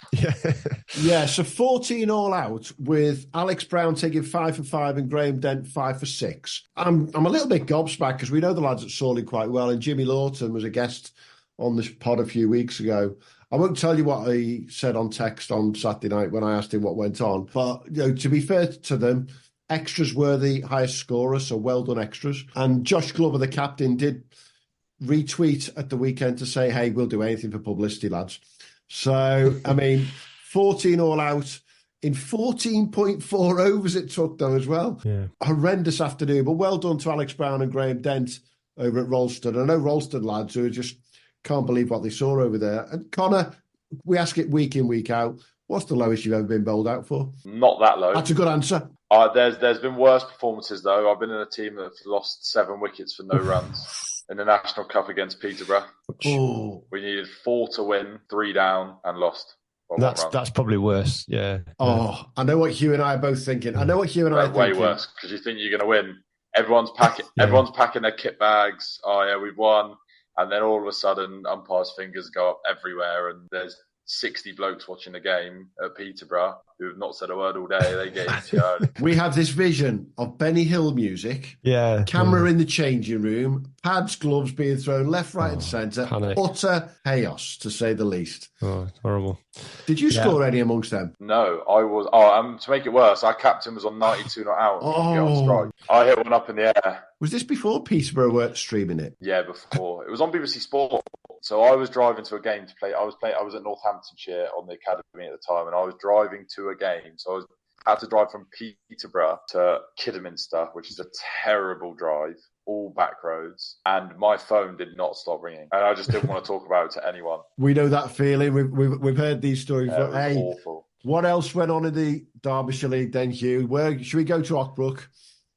Yeah, so 14 all out, with Alex Brown taking 5 for 5 and Graham Dent 5 for 6. I'm a little bit gobsmacked because we know the lads at Sawley quite well, and Jimmy Lawton was a guest on this pod a few weeks ago, I won't tell you what he said on text on Saturday night when I asked him what went on. But, to be fair to them, extras were the highest scorer, so well done, extras. And Josh Glover, the captain, did retweet at the weekend to say, hey, we'll do anything for publicity, lads. So, 14 all out in 14.4 overs it took, though, as well. Yeah. Horrendous afternoon, but well done to Alex Brown and Graham Dent over at Ralston. I know Ralston lads who just can't believe what they saw over there. And Connor, we ask it week in, week out, what's the lowest you've ever been bowled out for? Not that low. That's a good answer. There's been worse performances, though. I've been in a team that's lost 7 wickets for no runs in the National Cup against Peterborough. Oh. We needed 4 to win, 3 down, and lost. That's probably worse, yeah. Oh, I know what Hugh and I are both thinking. I know what Hugh and I are way thinking. Way worse, because you think you're going to win. Everyone's packing their kit bags. Oh, yeah, we've won. And then all of a sudden, umpires' fingers go up everywhere, and there's 60 blokes watching the game at Peterborough who have not said a word all day. They get into early. We have this vision of Benny Hill music, camera in the changing room, pads, gloves being thrown left, right, and centre. Panic. Utter chaos, to say the least. Oh, it's horrible. Did you score any amongst them? No, I was. To make it worse, our captain was on 92 not out. On strike. I hit one up in the air. Was this before Peterborough were streaming it? Yeah, before. It was on BBC Sport. So I was driving to a game to play. I was at Northamptonshire on the academy at the time, and I was driving to a game. So I had to drive from Peterborough to Kidderminster, which is a terrible drive, all back roads, and my phone did not stop ringing, and I just didn't want to talk about it to anyone. We know that feeling. We've heard these stories. Yeah, but, it was awful. What else went on in the Derbyshire League then, Hugh? Where should we go to Ockbrook?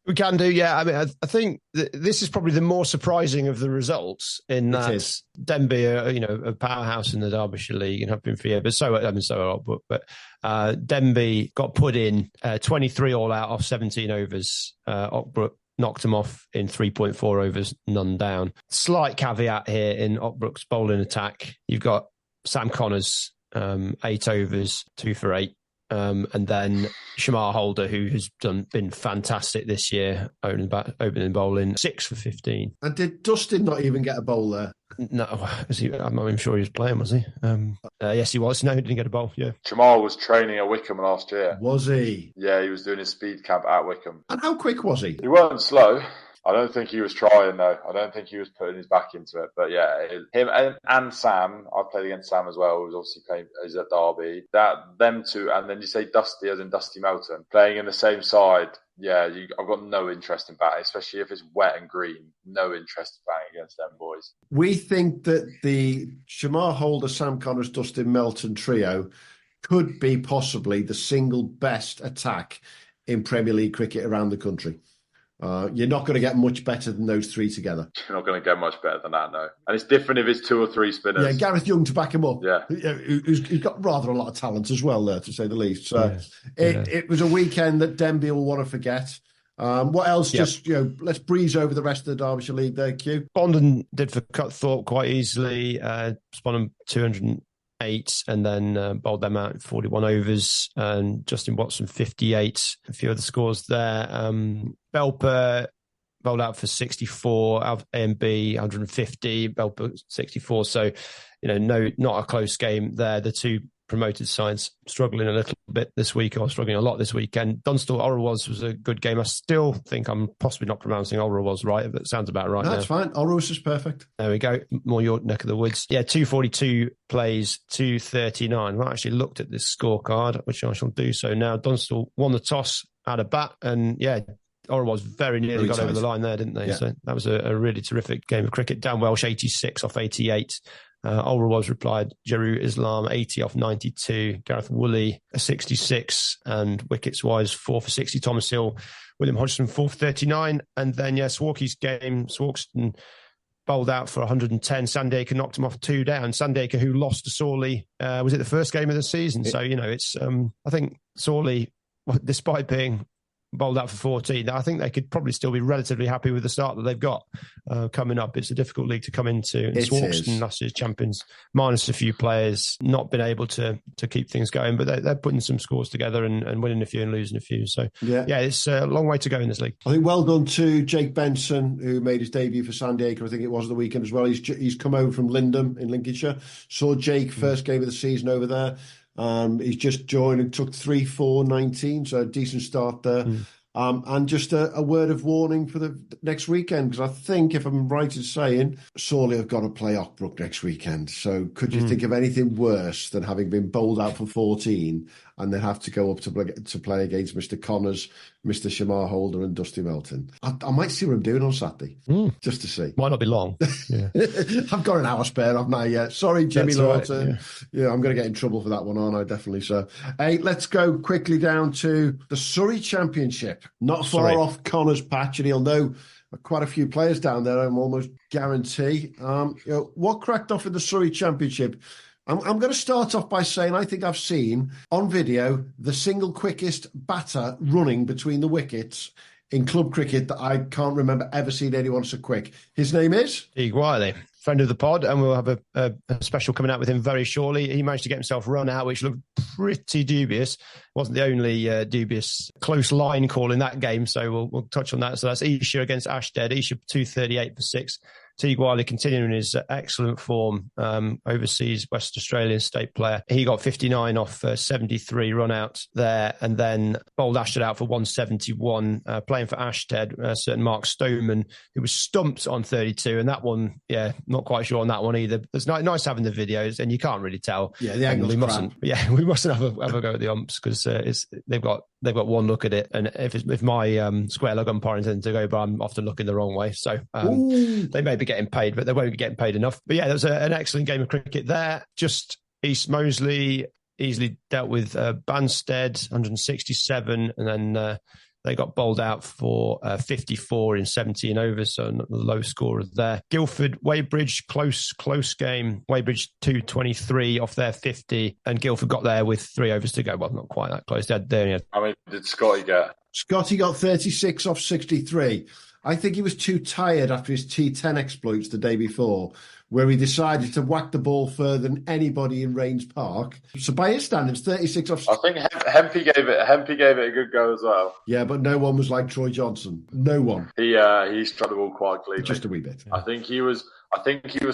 We can do, yeah. I think this is probably the more surprising of the results in that Denby are, a powerhouse in the Derbyshire League and have been for years, but so are Ockbrook. But Denby got put in 23 all out off 17 overs. Ockbrook knocked them off in 3.4 overs, none down. Slight caveat here in Ockbrook's bowling attack. You've got Sam Connors, 8 overs, 2 for 8. And then Shamar Holder, who has been fantastic this year, opening bowling, 6 for 15. And did Dustin not even get a bowl there? No, I'm not even sure he was playing, was he? Yes, he was. No, he didn't get a bowl, yeah. Shamar was training at Wycombe last year. Was he? Yeah, he was doing his speed camp at Wycombe. And how quick was he? He weren't slow. I don't think he was trying, though. I don't think he was putting his back into it. But yeah, him and Sam, I played against Sam as well, who's obviously playing, he's at Derby. Them two, and then you say Dusty, as in Dusty Melton, playing in the same side. Yeah, I've got no interest in batting, especially if it's wet and green. No interest in batting against them boys. We think that the Shamar Holder, Sam Connors, Dustin Melton trio could be possibly the single best attack in Premier League cricket around the country. You're not going to get much better than those three together. You're not going to get much better than that, no. And it's different if it's 2 or 3 spinners. Yeah, Gareth Young to back him up. Yeah. Who's got rather a lot of talent as well there, to say the least. So it was a weekend that Denby will want to forget. What else? Yep. Just, let's breeze over the rest of the Derbyshire League there, Q. Bondon did for Cutthorpe quite easily. Spun him 208 and then bowled them out in 41 overs. And Justin Watson, 58. A few other scores there. Belper bowled out for 64, out of A&B 150, Belper 64. So, not a close game there. The two promoted sides struggling a little bit this week, or struggling a lot this weekend. Dunstall Orrowaz was a good game. I still think I'm possibly not pronouncing Orrowaz right, but it sounds about right. That's fine. Orrowaz is perfect. There we go. More your neck of the woods. Yeah, 242 plays, 239. I actually looked at this scorecard, which I shall do so now. Dunstall won the toss, had a bat, and Orrowaz very nearly got over the line there, didn't they? Yeah. So that was a really terrific game of cricket. Dan Welsh, 86 off 88. Orrowaz replied, Jeru Islam, 80 off 92. Gareth Woolley, 66. And wickets-wise, 4 for 60. Thomas Hill, William Hodgson, 4 for 39. And then, Swarky's game, Swarkston bowled out for 110. Sandaker knocked him off 2 down. Sandaker, who lost to Sawley, was it the first game of the season? So, it's, I think Sawley, despite being bowled out for 14. I think they could probably still be relatively happy with the start that they've got coming up. It's a difficult league to come into. And Swarkston, last year's champions, minus a few players, not been able to keep things going, but they're putting some scores together and winning a few and losing a few. So, it's a long way to go in this league. I think well done to Jake Benson, who made his debut for Sandy Acre, I think it was the weekend as well. He's come over from Lindham in Lincolnshire. Saw Jake first game of the season over there. He's just joined and took 3-4-19, so a decent start there. And just a word of warning for the next weekend, because I think, if I'm right in saying, Sawley have got to play Ockbrook next weekend. So could you think of anything worse than having been bowled out for 14 and then have to go up to play against Mr. Connors, Mr. Shamar Holder and Dusty Melton? I might see what I'm doing on Saturday, just to see. Might not be long. Yeah. I've got an hour spare, haven't I yet? Sorry, Jimmy Lawton. Right, yeah, I'm going to get in trouble for that one, aren't I? Definitely so. Hey, let's go quickly down to the Surrey Championship. Not far off Connor's patch, and he'll know quite a few players down there, I'm almost guarantee. What cracked off in the Surrey Championship? I'm going to start off by saying I think I've seen on video the single quickest batter running between the wickets in club cricket that I can't remember ever seeing anyone so quick. His name is? Teague Wiley, friend of the pod, and we'll have a special coming out with him very shortly. He managed to get himself run out, which looked pretty dubious. Wasn't the only dubious close line call in that game, so we'll touch on that. So that's Isha against Ashdead. Isha 238 for 6. Teague Wiley continuing his excellent form, overseas West Australian state player. He got 59 off 73 run out there, and then bowled Ashted out for 171, playing for Ashted, a certain Mark Stoneman, who was stumped on 32, and that one, not quite sure on that one either. It's nice having the videos, and you can't really tell. Yeah, the angle's crap. We mustn't have a go at the umps, because they've got one look at it, and if my square leg umpiring tends to go, but I'm often looking the wrong way, so they may be getting paid, but they won't be getting paid enough. But yeah, there was an excellent game of cricket there. Just East Moseley easily dealt with Banstead, 167, and then they got bowled out for 54 in 17 overs, so a low scorer there. Guildford, Weybridge, close game. Weybridge 223 off their 50, and Guildford got there with 3 overs to go. Well, not quite that close. They only had... How many did Scotty get? Scotty got 36 off 63. I think he was too tired after his T10 exploits the day before, where he decided to whack the ball further than anybody in Rains Park. So by his standards, 36 off... I think Hempy gave it a good go as well. Yeah, but no one was like Troy Johnson. No one. He struck the ball quite cleanly. Just a wee bit. I think he was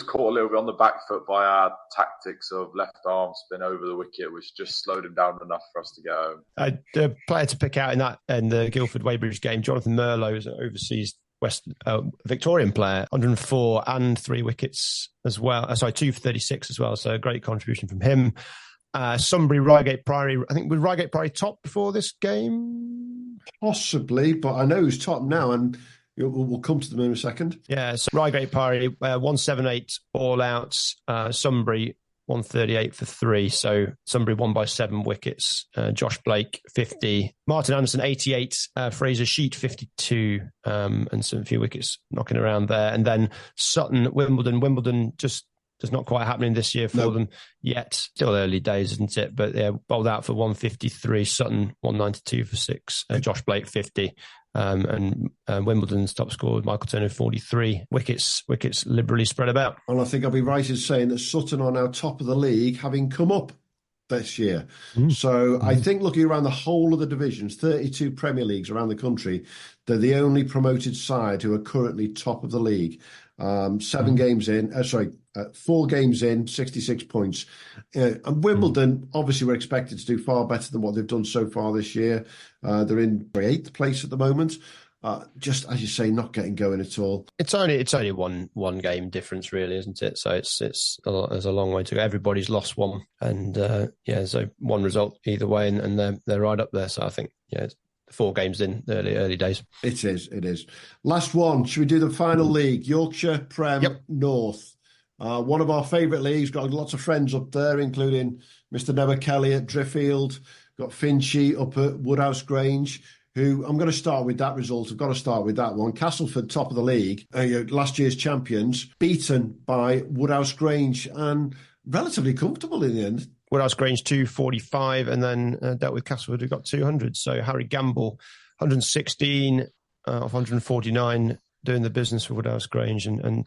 caught a little bit on the back foot by our tactics of left arm spin over the wicket, which just slowed him down enough for us to get home. The player to pick out in the Guildford Weybridge game, Jonathan Merlo, is an overseas West Victorian player, 104 and 3 wickets as well. 2 for 36 as well. So a great contribution from him. Sunbury, Reigate Priory. I think was Reigate Priory top before this game? Possibly, but I know who's top now, and we'll come to them in a second. Yeah, so Reigate Priory, 178 all outs. Sunbury, 138 for 3. So Sunbury won by 7 wickets. Josh Blake, 50. Martin Anderson, 88. Fraser Sheet, 52. And some few wickets knocking around there. And then Sutton, Wimbledon. Wimbledon just not quite happening this year for them yet. Still early days, isn't it? But yeah, bowled out for 153. Sutton, 192 for 6. Josh Blake, 50. And Wimbledon's top scorer with Michael Turner, 43 wickets liberally spread about. And I think I'll be right in saying that Sutton are now top of the league, having come up this year. So I think looking around the whole of the divisions, 32 Premier Leagues around the country, they're the only promoted side who are currently top of the league. 4 games in, 66 points. And Wimbledon, obviously, we're expected to do far better than what they've done so far this year. They're in 8th place at the moment. Just as you say, not getting going at all. It's only one game difference, really, isn't it? So there's a long way to go. Everybody's lost one, and so one result either way, and they're right up there. So I think it's 4 games in early days. It is. Last one. Should we do the final league? Yorkshire Prem North. One of our favourite leagues. Got lots of friends up there, including Mr. Noah Kelly at Driffield. Got Finchy up at Woodhouse Grange, who I'm going to start with that result. I've got to start with that one. Castleford, top of the league, last year's champions, beaten by Woodhouse Grange and relatively comfortable in the end. Woodhouse Grange 245, and then dealt with Castleford, who got 200. So Harry Gamble 116 of 149 doing the business for Woodhouse Grange, and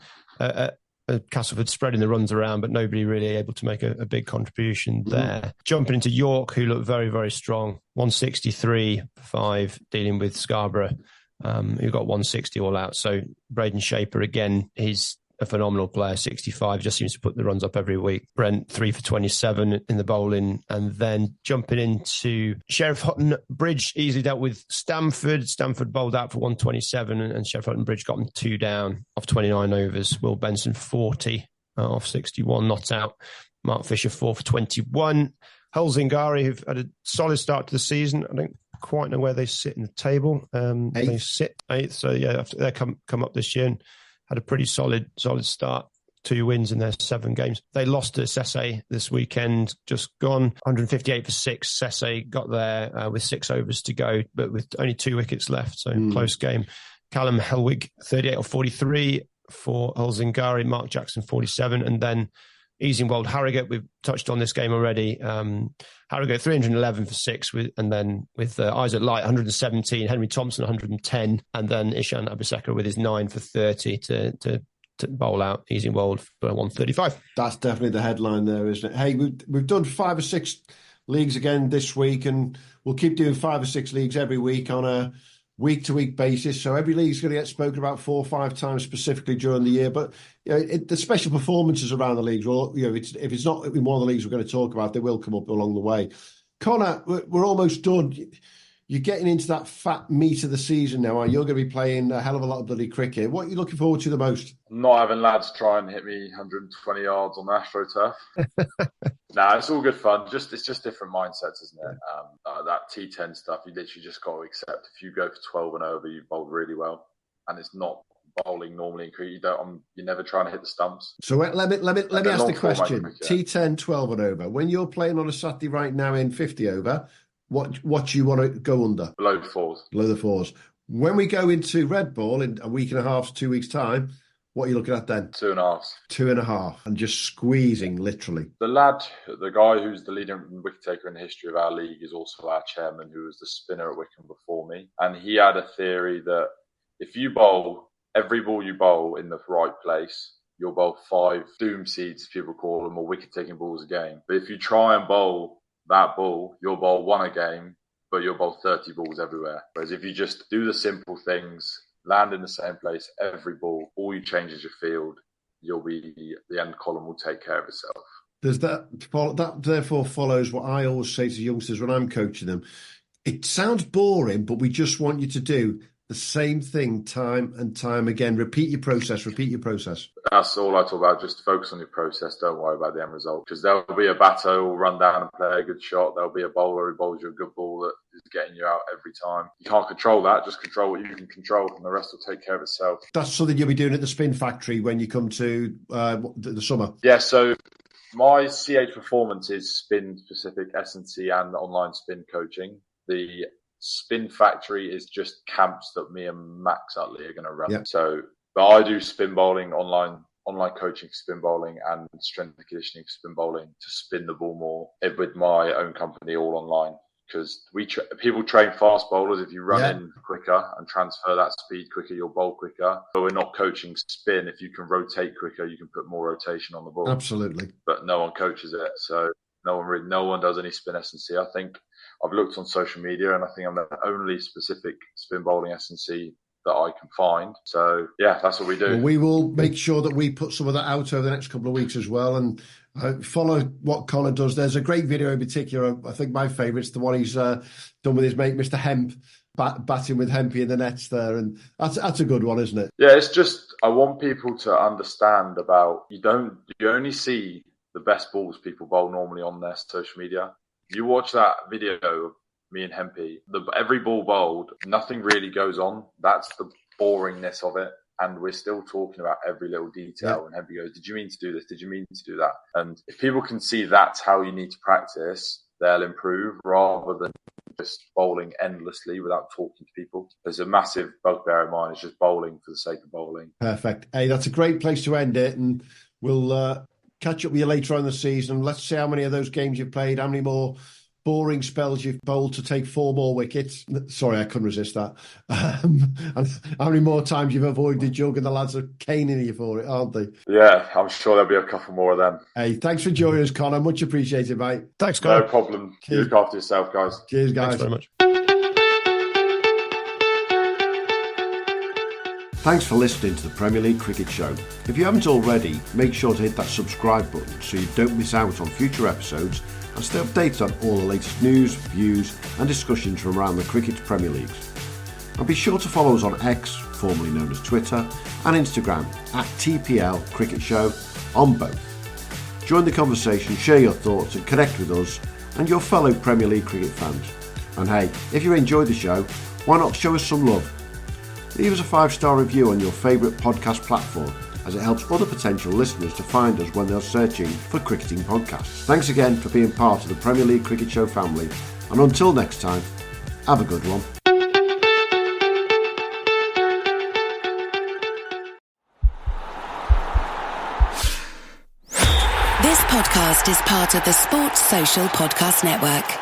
Castleford spreading the runs around, but nobody really able to make a big contribution there. Jumping into York, who looked very, very strong. 163-5, dealing with Scarborough, who got 160 all out. So Braden Shaper, again, he's a phenomenal player, 65, just seems to put the runs up every week. Brent, 3 for 27 in the bowling. And then jumping into Sheriff Hutton Bridge, easily dealt with Stamford. Stamford bowled out for 127, and Sheriff Hutton Bridge got them 2 down off 29 overs. Will Benson, 40 off 61, not out. Mark Fisher, 4 for 21. Hull Zingari, who've had a solid start to the season. I don't quite know where they sit in the table. They sit 8th. So yeah, they come up this year and had a pretty solid start. 2 wins in their 7 games. They lost to Sesse this weekend, just gone 158 for 6. Sesse got there with 6 overs to go, but with only 2 wickets left. So close game. Callum Helwig, 38 or 43 for Hull Zingari. Mark Jackson, 47. And then Easingwold Harrogate, we've touched on this game already. Harrogate 311 for 6, and then with Isaac Light 117, Henry Thompson 110, and then Ishan Abiseka with his 9 for 30 to bowl out Easingwold for 135. That's definitely the headline there, isn't it? Hey, we've done 5 or 6 leagues again this week, and we'll keep doing 5 or 6 leagues every week on a week-to-week basis. So every league's going to get spoken about 4 or 5 times specifically during the year. But the special performances around the leagues, well, if it's not in one of the leagues we're going to talk about, they will come up along the way. Connor, we're almost done. You're getting into that fat meat of the season now. You're going to be playing a hell of a lot of bloody cricket. What are you looking forward to the most? Not having lads try and hit me 120 yards on the AstroTurf. Nah, it's all good fun. It's just different mindsets, isn't it? That T10 stuff, you literally just got to accept. If you go for 12 and over, you bowled really well, and it's not bowling normally in cricket. You're never trying to hit the stumps. So let me ask the question: T10, 12 and over. When you're playing on a Saturday right now in 50 over, what do you want to go under? Below the 4s. Below the 4s. When we go into red ball in a week and a half, 2 weeks' time, what are you looking at then? 2.5. 2.5, and just squeezing, literally. The guy who's the leading wicket taker in the history of our league is also our chairman, who was the spinner at Wycombe before me. And he had a theory that if you bowl, every ball you bowl in the right place, you'll bowl 5 doom seeds, people call them, or wicket-taking balls a game. But if you try and bowl that ball, you'll bowl 1 a game, but you'll bowl 30 balls everywhere. Whereas if you just do the simple things, land in the same place every ball, all you change is your field, the end column will take care of itself. Does that therefore follows what I always say to youngsters when I'm coaching them? It sounds boring, but we just want you to do the same thing time and time again. Repeat your process. That's all I talk about. Just focus on your process. Don't worry about the end result. Because there'll be a batter who'll run down and play a good shot. There'll be a bowler who bowls you a good ball that is getting you out every time. You can't control that. Just control what you can control, and the rest will take care of itself. That's something you'll be doing at the Spin Factory when you come to the summer. Yeah, so my CH performance is spin specific, S&C and online spin coaching. The Spin Factory is just camps that me and Max Utley are going to run. Yep. But I do spin bowling, online coaching for spin bowling, and strength and conditioning for spin bowling to spin the ball more with my own company, all online. Because people train fast bowlers. If you run in quicker and transfer that speed quicker, you'll bowl quicker. But we're not coaching spin. If you can rotate quicker, you can put more rotation on the ball. Absolutely. But no one coaches it, so no one does any spin S&C. I think I've looked on social media, and I think I'm the only specific spin bowling S&C that I can find. So yeah, that's what we do. Well, we will make sure that we put some of that out over the next couple of weeks as well, and follow what Connor does. There's a great video in particular. I think my favourite's the one he's done with his mate Mr. Hemp, batting with Hempy in the nets there, and that's a good one, isn't it? Yeah, it's just I want people to understand about you only see the best balls people bowl normally on their social media. You watch that video of me and Hempy, every ball bowled, nothing really goes on. That's the boringness of it. And we're still talking about every little detail. Yeah. And Hempy goes, did you mean to do this? Did you mean to do that? And if people can see that's how you need to practice, they'll improve rather than just bowling endlessly without talking to people. There's a massive bugbear of mine. It's just bowling for the sake of bowling. Perfect. Hey, that's a great place to end it. And we'll catch up with you later on in the season. Let's see how many of those games you've played, how many more boring spells you've bowled to take 4 more wickets. Sorry, I couldn't resist that. And how many more times you've avoided the jug, and the lads are caning you for it, aren't they? Yeah, I'm sure there'll be a couple more of them. Hey, thanks for joining us, Connor. Much appreciated, mate. Thanks, Connor. No problem. You look after yourself, guys. Cheers, guys. Thanks very much. Thanks for listening to the Premier League Cricket Show. If you haven't already, make sure to hit that subscribe button so you don't miss out on future episodes and stay updated on all the latest news, views and discussions from around the Cricket's Premier Leagues. And be sure to follow us on X, formerly known as Twitter, and Instagram at TPL Cricket Show on both. Join the conversation, share your thoughts and connect with us and your fellow Premier League cricket fans. And hey, if you enjoyed the show, why not show us some love? Leave us a 5-star review on your favourite podcast platform, as it helps other potential listeners to find us when they're searching for cricketing podcasts. Thanks again for being part of the Premier League Cricket Show family, and until next time, have a good one. This podcast is part of the Sports Social Podcast Network.